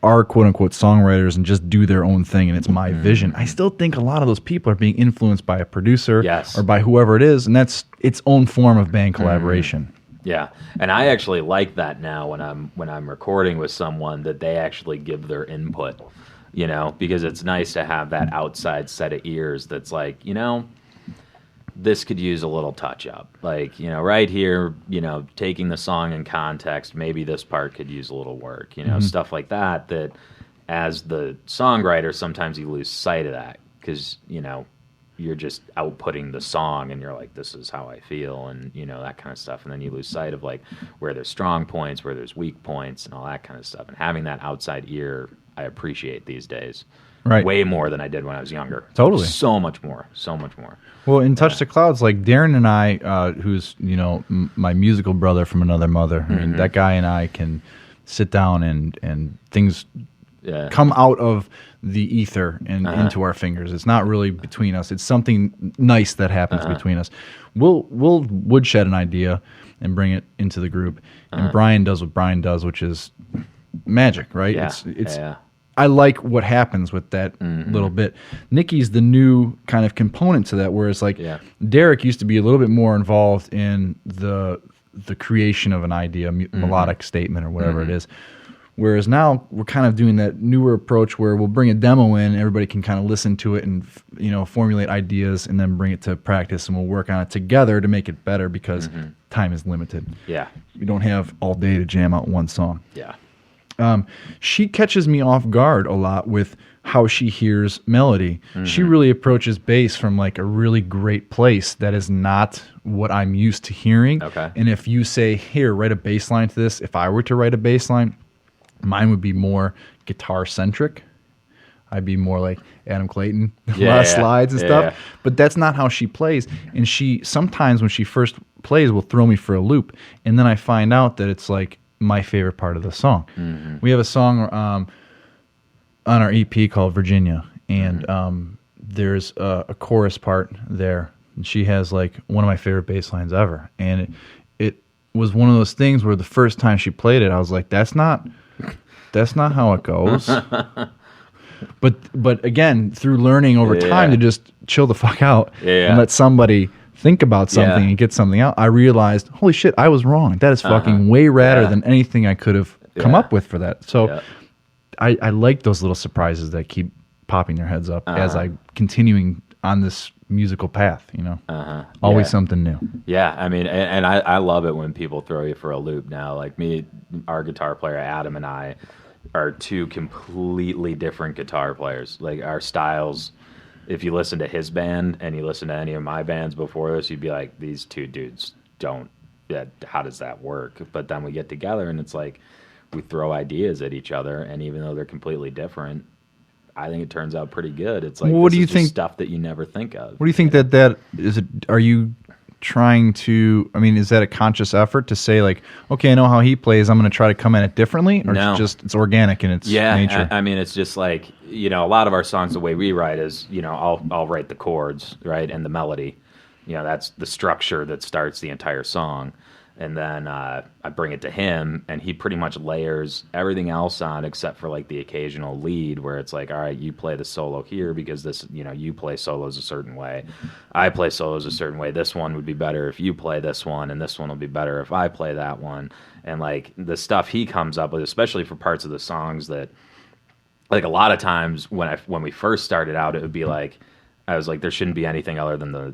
Speaker 2: are quote unquote songwriters and just do their own thing and it's my vision, I still think a lot of those people are being influenced by a producer or by whoever it is, and that's its own form of band collaboration.
Speaker 1: Yeah, and I actually like that now when I'm recording with someone, that they actually give their input, because it's nice to have that outside set of ears that's like, this could use a little touch up. Like, right here, taking the song in context, maybe this part could use a little work, stuff like that, that as the songwriter, sometimes you lose sight of that because, you're just outputting the song and you're like, this is how I feel, and that kind of stuff, and then you lose sight of like where there's strong points, where there's weak points, and all that kind of stuff. And having that outside ear, I appreciate these days, way more than I did when I was younger.
Speaker 2: Totally,
Speaker 1: so much more.
Speaker 2: Well, in Touch the Clouds, like Darren and I, who's my musical brother from another mother, I mean, that guy and I can sit down and things come out of the ether and into our fingers. It's not really between us. It's something nice that happens between us. We'll woodshed an idea and bring it into the group, and Brian does what Brian does, which is magic, right?
Speaker 1: Yeah.
Speaker 2: I like what happens with that little bit. Nikki's the new kind of component to that, whereas like Derek used to be a little bit more involved in the creation of an idea, melodic statement or whatever it is. Whereas now we're kind of doing that newer approach where we'll bring a demo in, everybody can kind of listen to it and formulate ideas and then bring it to practice, and we'll work on it together to make it better because time is limited.
Speaker 1: Yeah.
Speaker 2: We don't have all day to jam out one song.
Speaker 1: Yeah.
Speaker 2: She catches me off guard a lot with how she hears melody. She really approaches bass from like a really great place that is not what I'm used to hearing.
Speaker 1: Okay.
Speaker 2: And if you say, here, write a bass line to this, if I were to write a bass line, mine would be more guitar-centric. I'd be more like Adam Clayton, a lot of slides and stuff. Yeah. But that's not how she plays. And she, sometimes when she first plays, will throw me for a loop. And then I find out that it's like my favorite part of the song. We have a song on our EP called Virginia. And there's a chorus part there. And she has like one of my favorite bass lines ever. And it was one of those things where the first time she played it, I was like, that's not how it goes. But again, through learning over time to just chill the fuck out and let somebody think about something and get something out, I realized, holy shit, I was wrong. That is fucking way radder than anything I could have come up with for that. So I like those little surprises that keep popping their heads up as I'm continuing on this musical path, always something new.
Speaker 1: Yeah, I mean, and I love it when people throw you for a loop now. Like me, our guitar player Adam and I are two completely different guitar players. Like our styles, if you listen to his band and you listen to any of my bands before this, you'd be like, these two dudes don't, how does that work? But then we get together and it's like we throw ideas at each other, and even though they're completely different, I think it turns out pretty good. It's like,
Speaker 2: what do you think?
Speaker 1: Stuff that you never think of.
Speaker 2: What do you think that is? Are you trying to? I mean, is that a conscious effort to say like, okay, I know how he plays, I'm going to try to come at it differently, or it's organic in its nature?
Speaker 1: I mean, it's just like a lot of our songs, the way we write is I'll write the chords, right, and the melody. That's the structure that starts the entire song. And then I bring it to him, and he pretty much layers everything else on except for like the occasional lead where it's like, all right, you play the solo here because this, you play solos a certain way. I play solos a certain way. This one would be better if you play this one, and this one will be better if I play that one. And like the stuff he comes up with, especially for parts of the songs that, like a lot of times when we first started out, it would be like, I was like, there shouldn't be anything other than the,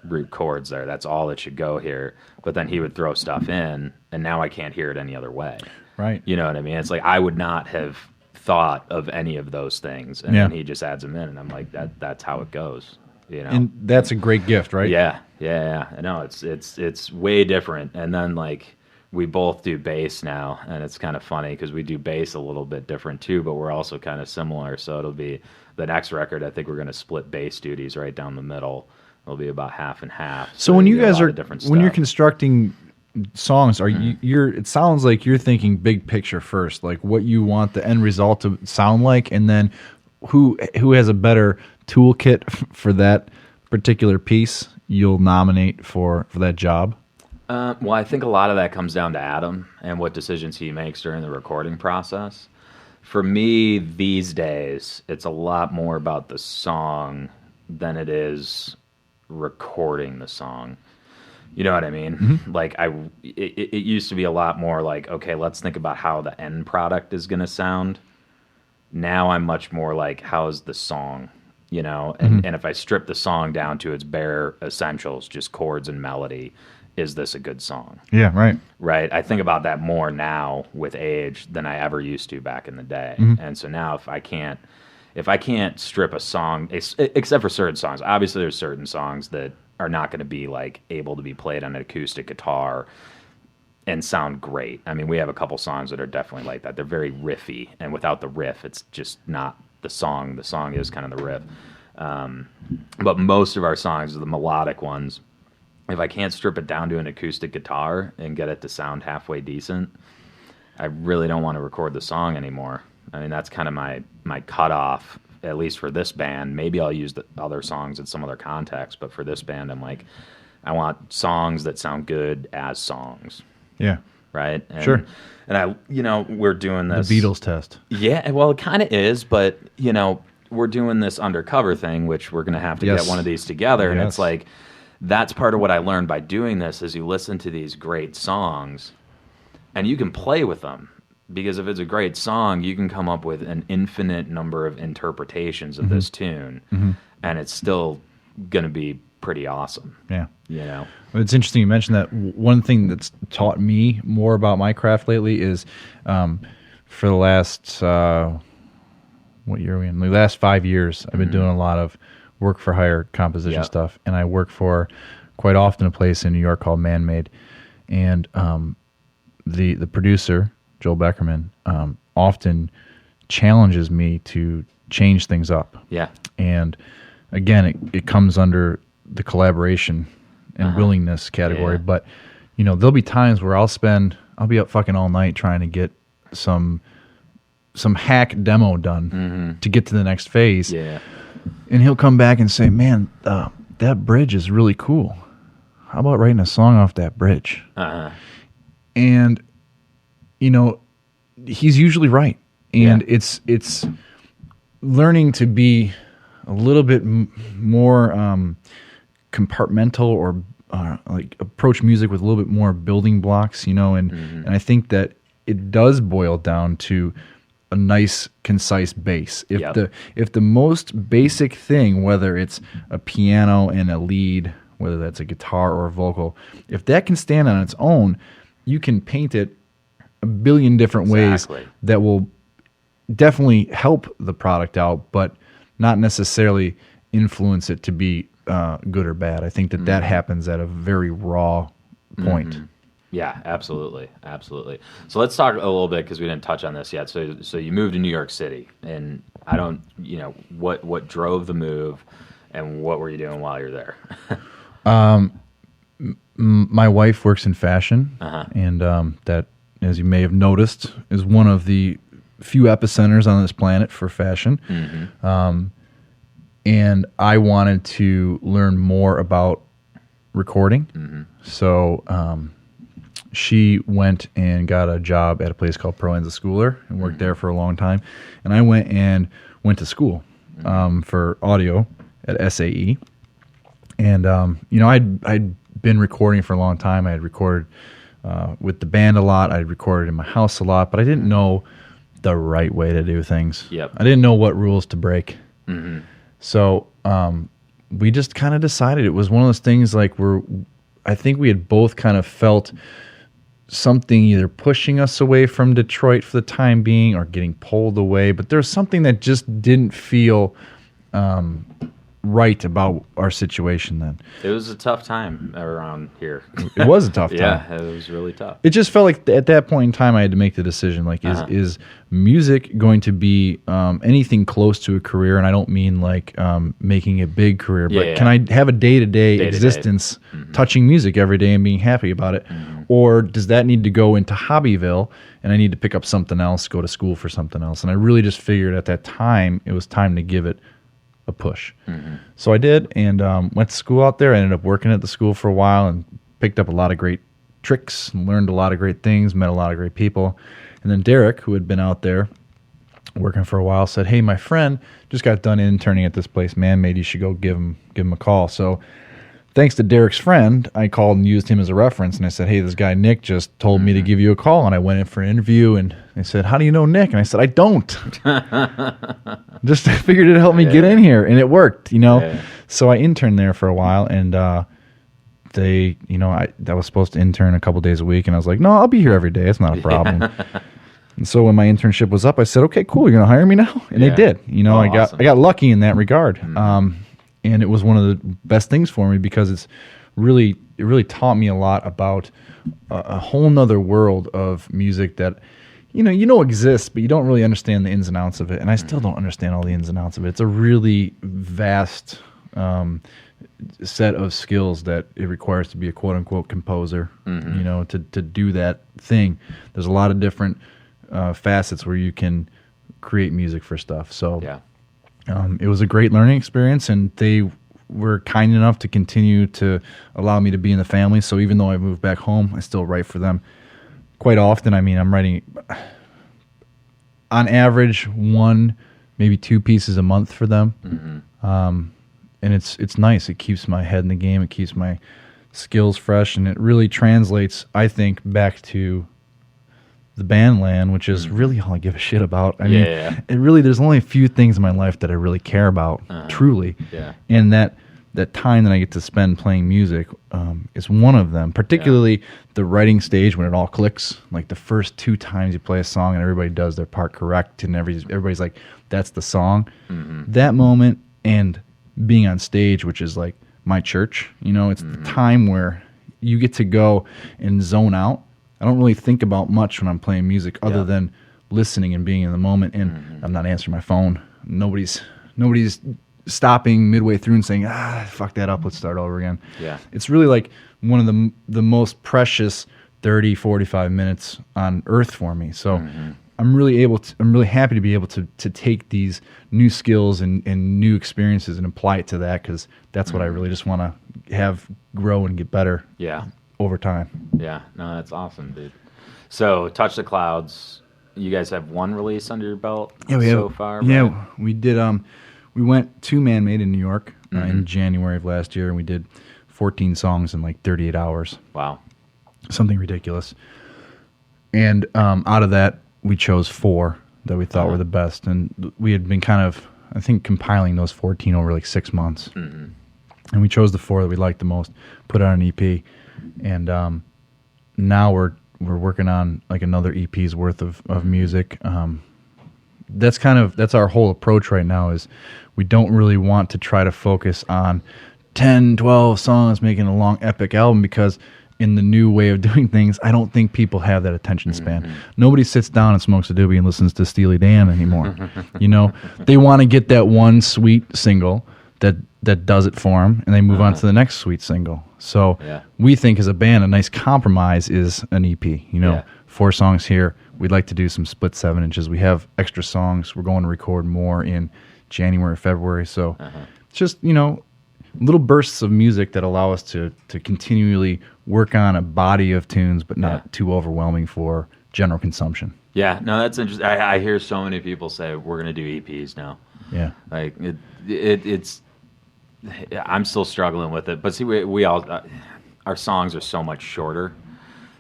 Speaker 1: root chords there. That's all that should go here. But then he would throw stuff in, and now I can't hear it any other way.
Speaker 2: Right.
Speaker 1: You know what I mean? It's like I would not have thought of any of those things, and then he just adds them in, and I'm like, that's how it goes.
Speaker 2: And that's a great gift, right?
Speaker 1: Yeah. No, it's way different. And then like we both do bass now, and it's kind of funny because we do bass a little bit different too, but we're also kind of similar. So it'll be the next record. I think we're going to split bass duties right down the middle. It'll be about half and half.
Speaker 2: So when you guys are when you're constructing songs, are you're it sounds like you're thinking big picture first, like what you want the end result to sound like, and then who has a better toolkit for that particular piece you'll nominate for that job.
Speaker 1: Well, I think a lot of that comes down to Adam and what decisions he makes during the recording process. For me, these days, it's a lot more about the song than it is recording the song. You know what I mean? Mm-hmm. Like it used to be a lot more like, okay, let's think about how the end product is going to sound. Now I'm much more like, how's the song? And if I strip the song down to its bare essentials, just chords and melody, is this a good song?
Speaker 2: Yeah, right.
Speaker 1: Right. I think about that more now with age than I ever used to back in the day. Mm-hmm. And so now if I can't strip a song, except for certain songs, obviously there's certain songs that are not going to be like able to be played on an acoustic guitar and sound great. I mean, we have a couple songs that are definitely like that. They're very riffy, and without the riff, it's just not the song. The song is kind of the riff. But most of our songs are the melodic ones. If I can't strip it down to an acoustic guitar and get it to sound halfway decent, I really don't want to record the song anymore. I mean, that's kind of my cutoff, at least for this band. Maybe I'll use the other songs in some other context, but for this band, I'm like, I want songs that sound good as songs.
Speaker 2: Yeah.
Speaker 1: right? And,
Speaker 2: Sure.
Speaker 1: And we're doing this.
Speaker 2: The Beatles test.
Speaker 1: Yeah, well, it kind of is, but, we're doing this undercover thing, which we're going to have to get one of these together. And it's like, that's part of what I learned by doing this is you listen to these great songs and you can play with them. Because if it's a great song, you can come up with an infinite number of interpretations of this tune, and it's still going to be pretty awesome.
Speaker 2: Yeah.
Speaker 1: It's
Speaker 2: interesting you mentioned that. One thing that's taught me more about my craft lately is for the last, what year are we in? The last 5 years, I've been doing a lot of work for hire composition stuff, and I work for quite often a place in New York called Man Made, and the producer, Joel Beckerman, often challenges me to change things up.
Speaker 1: Yeah.
Speaker 2: And again, it comes under the collaboration and willingness category.
Speaker 1: Yeah.
Speaker 2: But, there'll be times where I'll be up fucking all night trying to get some hack demo done to get to the next phase.
Speaker 1: Yeah.
Speaker 2: And he'll come back and say, man, that bridge is really cool. How about writing a song off that bridge? And he's usually right. And it's learning to be a little bit more compartmental or like approach music with a little bit more building blocks, and I think that it does boil down to a nice, concise bass. If the most basic thing, whether it's a piano and a lead, whether that's a guitar or a vocal, if that can stand on its own, you can paint it a billion different ways that will definitely help the product out, but not necessarily influence it to be good or bad. I think that happens at a very raw point.
Speaker 1: Yeah, absolutely. So let's talk a little bit, because we didn't touch on this yet. So you moved to New York City, and I don't, what drove the move, and what were you doing while you're there?
Speaker 2: My wife works in fashion, and that, as you may have noticed, is one of the few epicenters on this planet for fashion. And I wanted to learn more about recording. So she went and got a job at a place called Pro Enza Schooler and worked there for a long time. And I went to school for audio at SAE. And, I'd been recording for a long time. I had recorded with the band a lot. I recorded in my house a lot, but I didn't know the right way to do things. I didn't know what rules to break. So we just kind of decided it was one of those things like I think we had both kind of felt something either pushing us away from Detroit for the time being or getting pulled away, but there's something that just didn't feel right about our situation then.
Speaker 1: It was a tough time around here.
Speaker 2: It was a tough time.
Speaker 1: Yeah, it was really tough.
Speaker 2: It just felt like at that point in time I had to make the decision, like, is music going to be anything close to a career? And I don't mean like making a big career, but can I have a day-to-day existence touching music every day and being happy about it? Or does that need to go into Hobbyville and I need to pick up something else, go to school for something else? And I really just figured at that time it was time to give it a push. So I did, and went to school out there. I ended up working at the school for a while and picked up a lot of great tricks and learned a lot of great things, met a lot of great people. And then Derek, who had been out there working for a while, said, hey, my friend just got done interning at this place, Man Made, you should go give him a call. So thanks to Derek's friend, I called and used him as a reference, and I said, hey, this guy Nick just told me to give you a call. And I went in for an interview, and they said, how do you know Nick? And I said, I don't. Just figured it'd help me get in here, and it worked, So I interned there for a while, and I was supposed to intern a couple days a week, and I was like, no, I'll be here every day. It's not a problem. And so when my internship was up, I said, okay, cool, you're going to hire me now? And they did.
Speaker 1: Awesome.
Speaker 2: I got lucky in that regard. And it was one of the best things for me because it really taught me a lot about a whole nother world of music that exists, but you don't really understand the ins and outs of it. And I still don't understand all the ins and outs of it. It's a really vast set of skills that it requires to be a quote unquote composer. To do that thing. There's a lot of different facets where you can create music for stuff. So it was a great learning experience, and they were kind enough to continue to allow me to be in the family. So even though I moved back home, I still write for them quite often. I mean, I'm writing on average 1, maybe 2 pieces a month for them. And it's nice. It keeps my head in the game. It keeps my skills fresh, and it really translates, I think, back to the band land, which is really all I give a shit about. I mean, it really, there's only a few things in my life that I really care about, truly. And that time that I get to spend playing music is one of them, particularly the writing stage when it all clicks. Like the first 2 times you play a song and everybody does their part correct and everybody's like, that's the song. That moment, and being on stage, which is like my church, it's the time where you get to go and zone out. I don't really think about much when I'm playing music other than listening and being in the moment, and I'm not answering my phone. Nobody's stopping midway through and saying, fuck that up, let's start over again. It's really like one of the most precious 30, 45 minutes on earth for me. So I'm really happy to be able to take these new skills and new experiences and apply it to that, because that's what I really just want to have grow and get better over time.
Speaker 1: Yeah, no, that's awesome, dude. So Touch the Clouds, you guys have 1 release under your belt so far? Right?
Speaker 2: Yeah, we did. We went to Man Made in New York in January of last year, and we did 14 songs in like 38 hours.
Speaker 1: Wow.
Speaker 2: Something ridiculous. And out of that, we chose 4 that we thought were the best. And we had been kind of, I think, compiling those 14 over like 6 months. And we chose the 4 that we liked the most, put out an EP. And now we're working on like another EP's worth of music. That's our whole approach right now, is we don't really want to try to focus on 10, 12 songs making a long epic album, because in the new way of doing things, I don't think people have that attention span. Nobody sits down and smokes a doobie and listens to Steely Dan anymore. They want to get that one sweet single that does it for them, and they move on to the next sweet single. So we think as a band, a nice compromise is an EP. 4 songs here. We'd like to do some split 7 inches. We have extra songs. We're going to record more in January, February. So it's just, little bursts of music that allow us to continually work on a body of tunes, but not too overwhelming for general consumption.
Speaker 1: Yeah, no, that's interesting. I hear so many people say we're going to do EPs now.
Speaker 2: Yeah,
Speaker 1: like it's. I'm still struggling with it, but see, we all our songs are so much shorter.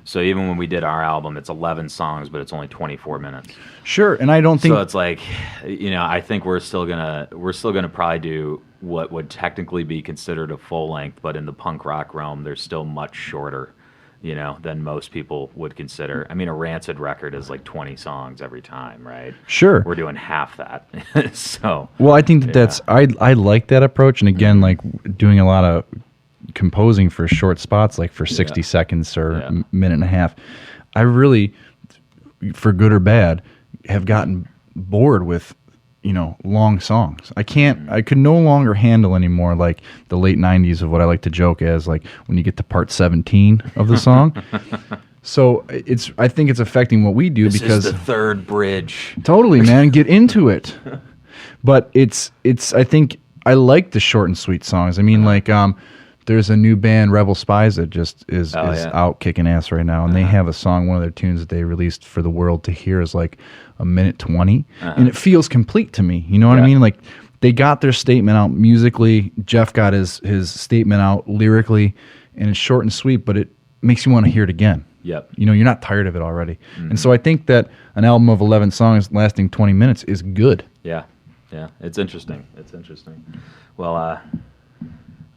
Speaker 1: So even when we did our album, it's 11 songs, but it's only 24 minutes.
Speaker 2: Sure, and I don't think
Speaker 1: so. It's like, I think we're still gonna probably do what would technically be considered a full length, but in the punk rock realm, they're still much shorter, than most people would consider. I mean, a Rancid record is like 20 songs every time, right?
Speaker 2: Sure,
Speaker 1: we're doing half that. So,
Speaker 2: well, I think that's I like that approach, and again, like doing a lot of composing for short spots, like for 60 seconds or a minute and a half. I really, for good or bad, have gotten bored with long songs. I could no longer handle anymore like the late 90s of what I like to joke as like when you get to part 17 of the song. So I think it's affecting what we do, because
Speaker 1: this is the 3rd bridge.
Speaker 2: Totally, man, get into it. But it's I think I like the short and sweet songs. I mean, like there's a new band, Rebel Spies, that just is out kicking ass right now, and they have a song, one of their tunes that they released for the world to hear is like a minute 20, and it feels complete to me. You know what I mean? Like they got their statement out musically. Jeff got his statement out lyrically, and it's short and sweet, but it makes you want to hear it again.
Speaker 1: Yep.
Speaker 2: You're not tired of it already. And so I think that an album of 11 songs lasting 20 minutes is good.
Speaker 1: Yeah. Yeah. It's interesting. Well,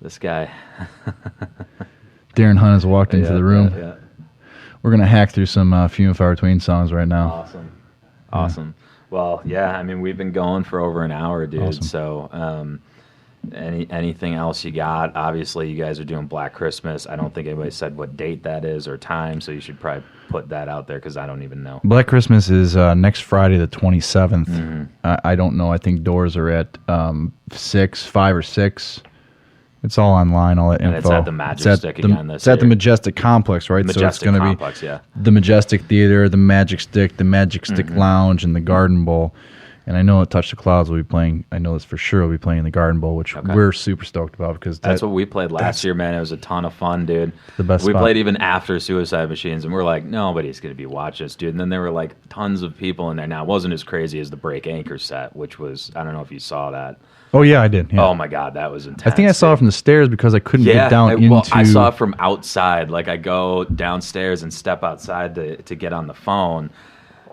Speaker 1: this guy.
Speaker 2: Darren Hunt has walked into the room. Yeah. We're going to hack through some Few and Far Between songs right now.
Speaker 1: Awesome. Well, I mean, we've been going for over an hour, dude. Awesome. So anything else you got? Obviously, you guys are doing Black Christmas. I don't think anybody said what date that is or time, so you should probably put that out there, because I don't even know.
Speaker 2: Black Christmas is next Friday the 27th. I don't know. I think doors are at 5 or 6. It's all online, all that info.
Speaker 1: And it's at the Majestic again this
Speaker 2: year. It's at the Majestic Complex, right?
Speaker 1: Majestic,
Speaker 2: so it's going to be
Speaker 1: the
Speaker 2: the Majestic Theater, the Magic Stick Lounge, and the Garden Bowl. And I know at Touch the Clouds will be playing. I know this for sure. We'll be playing in the Garden Bowl, which we're super stoked about because
Speaker 1: that's what we played last year, man. It was a ton of fun, dude.
Speaker 2: The best.
Speaker 1: We
Speaker 2: spot.
Speaker 1: played even after Suicide Machines, and we're like, nobody's gonna be watching us, dude. And then there were like tons of people in there. Now it wasn't as crazy as the Break Anchor set, which was I don't know if you saw that.
Speaker 2: Oh yeah, I did. Yeah.
Speaker 1: Oh my god, that was intense.
Speaker 2: I think I saw it from the stairs because I couldn't get down into.
Speaker 1: Well, I saw it from outside. Like I go downstairs and step outside to get on the phone.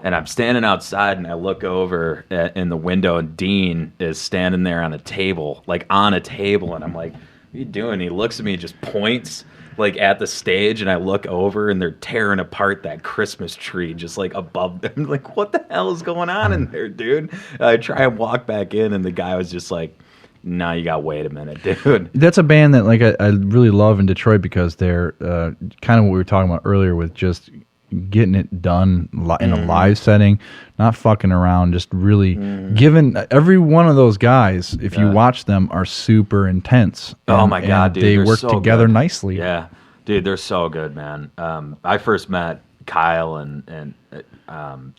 Speaker 1: And I'm standing outside, and I look over in the window, and Dean is standing there on a table, and I'm like, "What are you doing?" He looks at me and just points, like, at the stage, and I look over, and they're tearing apart that Christmas tree just, like, above them. I'm like, what the hell is going on in there, dude? I try and walk back in, and the guy was just like, "No, you got to wait a minute, dude."
Speaker 2: That's a band that, like, I really love in Detroit because they're kind of what we were talking about earlier with just getting it done in a live setting, not fucking around, just really giving every one of those guys, if you watch them, are super intense.
Speaker 1: Oh my God, dude.
Speaker 2: They work
Speaker 1: so
Speaker 2: together
Speaker 1: good.
Speaker 2: nicely.
Speaker 1: Yeah. Dude, they're so good, man. I first met Kyle and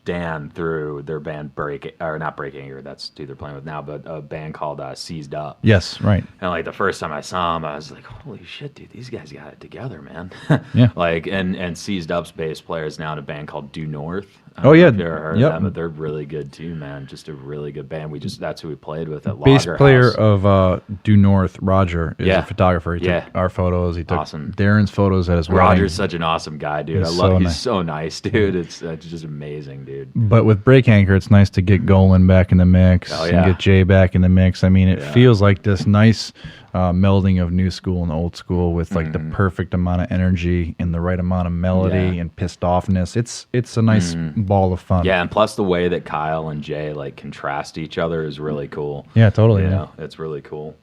Speaker 1: Dan through their band not Break Anger, that's who they're playing with now, but a band called Seized Up.
Speaker 2: Yes, right.
Speaker 1: And like the first time I saw them, I was like, holy shit, dude, these guys got it together, man.
Speaker 2: Yeah.
Speaker 1: Like, and Seized Up's bass player is now in a band called Due North.
Speaker 2: Oh yeah,
Speaker 1: If you ever heard of them, but they're really good too, man. Just a really good band. That's who we played with at
Speaker 2: bass
Speaker 1: Lager
Speaker 2: player
Speaker 1: House.
Speaker 2: of Due North, Roger, is a photographer. He took our photos. He took Darren's photos at his wedding.
Speaker 1: Roger's such an awesome guy, dude. He's so nice, dude. It's just amazing, dude.
Speaker 2: But with Break Anchor, it's nice to get Golan back in the mix and get Jay back in the mix. I mean, it feels like this nice melding of new school and old school with like the perfect amount of energy and the right amount of melody and pissed offness. It's a nice ball of fun.
Speaker 1: Yeah, and plus the way that Kyle and Jay like contrast each other is really cool.
Speaker 2: Yeah, totally.
Speaker 1: Yeah, it's really cool.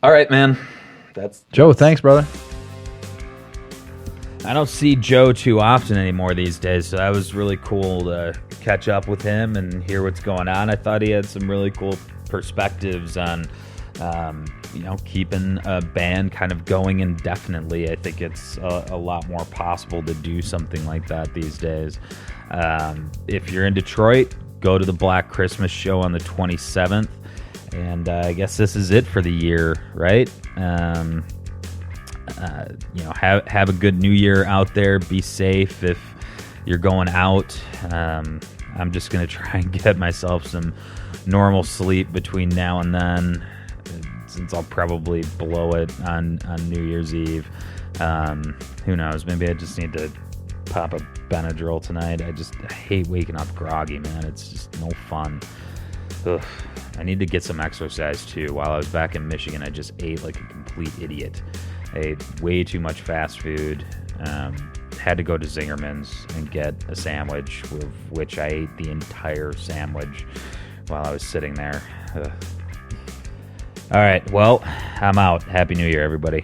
Speaker 1: All right, man. That's
Speaker 2: Joe. Thanks, brother.
Speaker 1: I don't see Joe too often anymore these days, so that was really cool to catch up with him and hear what's going on. I thought he had some really cool perspectives on keeping a band kind of going indefinitely. I think it's a lot more possible to do something like that these days. If you're in Detroit, go to the Black Christmas show on the 27th. And I guess this is it for the year, right? Have a good New Year out there. Be safe if you're going out. I'm just going to try and get myself some normal sleep between now and then, since I'll probably blow it on New Year's Eve. Who knows? Maybe I just need to pop a Benadryl tonight. I hate waking up groggy, man. It's just no fun. Ugh. I need to get some exercise too. While I was back in Michigan, I just ate like a complete idiot. I ate way too much fast food. Had to go to Zingerman's and get a sandwich, with which I ate the entire sandwich while I was sitting there. Ugh. All right, well, I'm out. Happy New Year, everybody.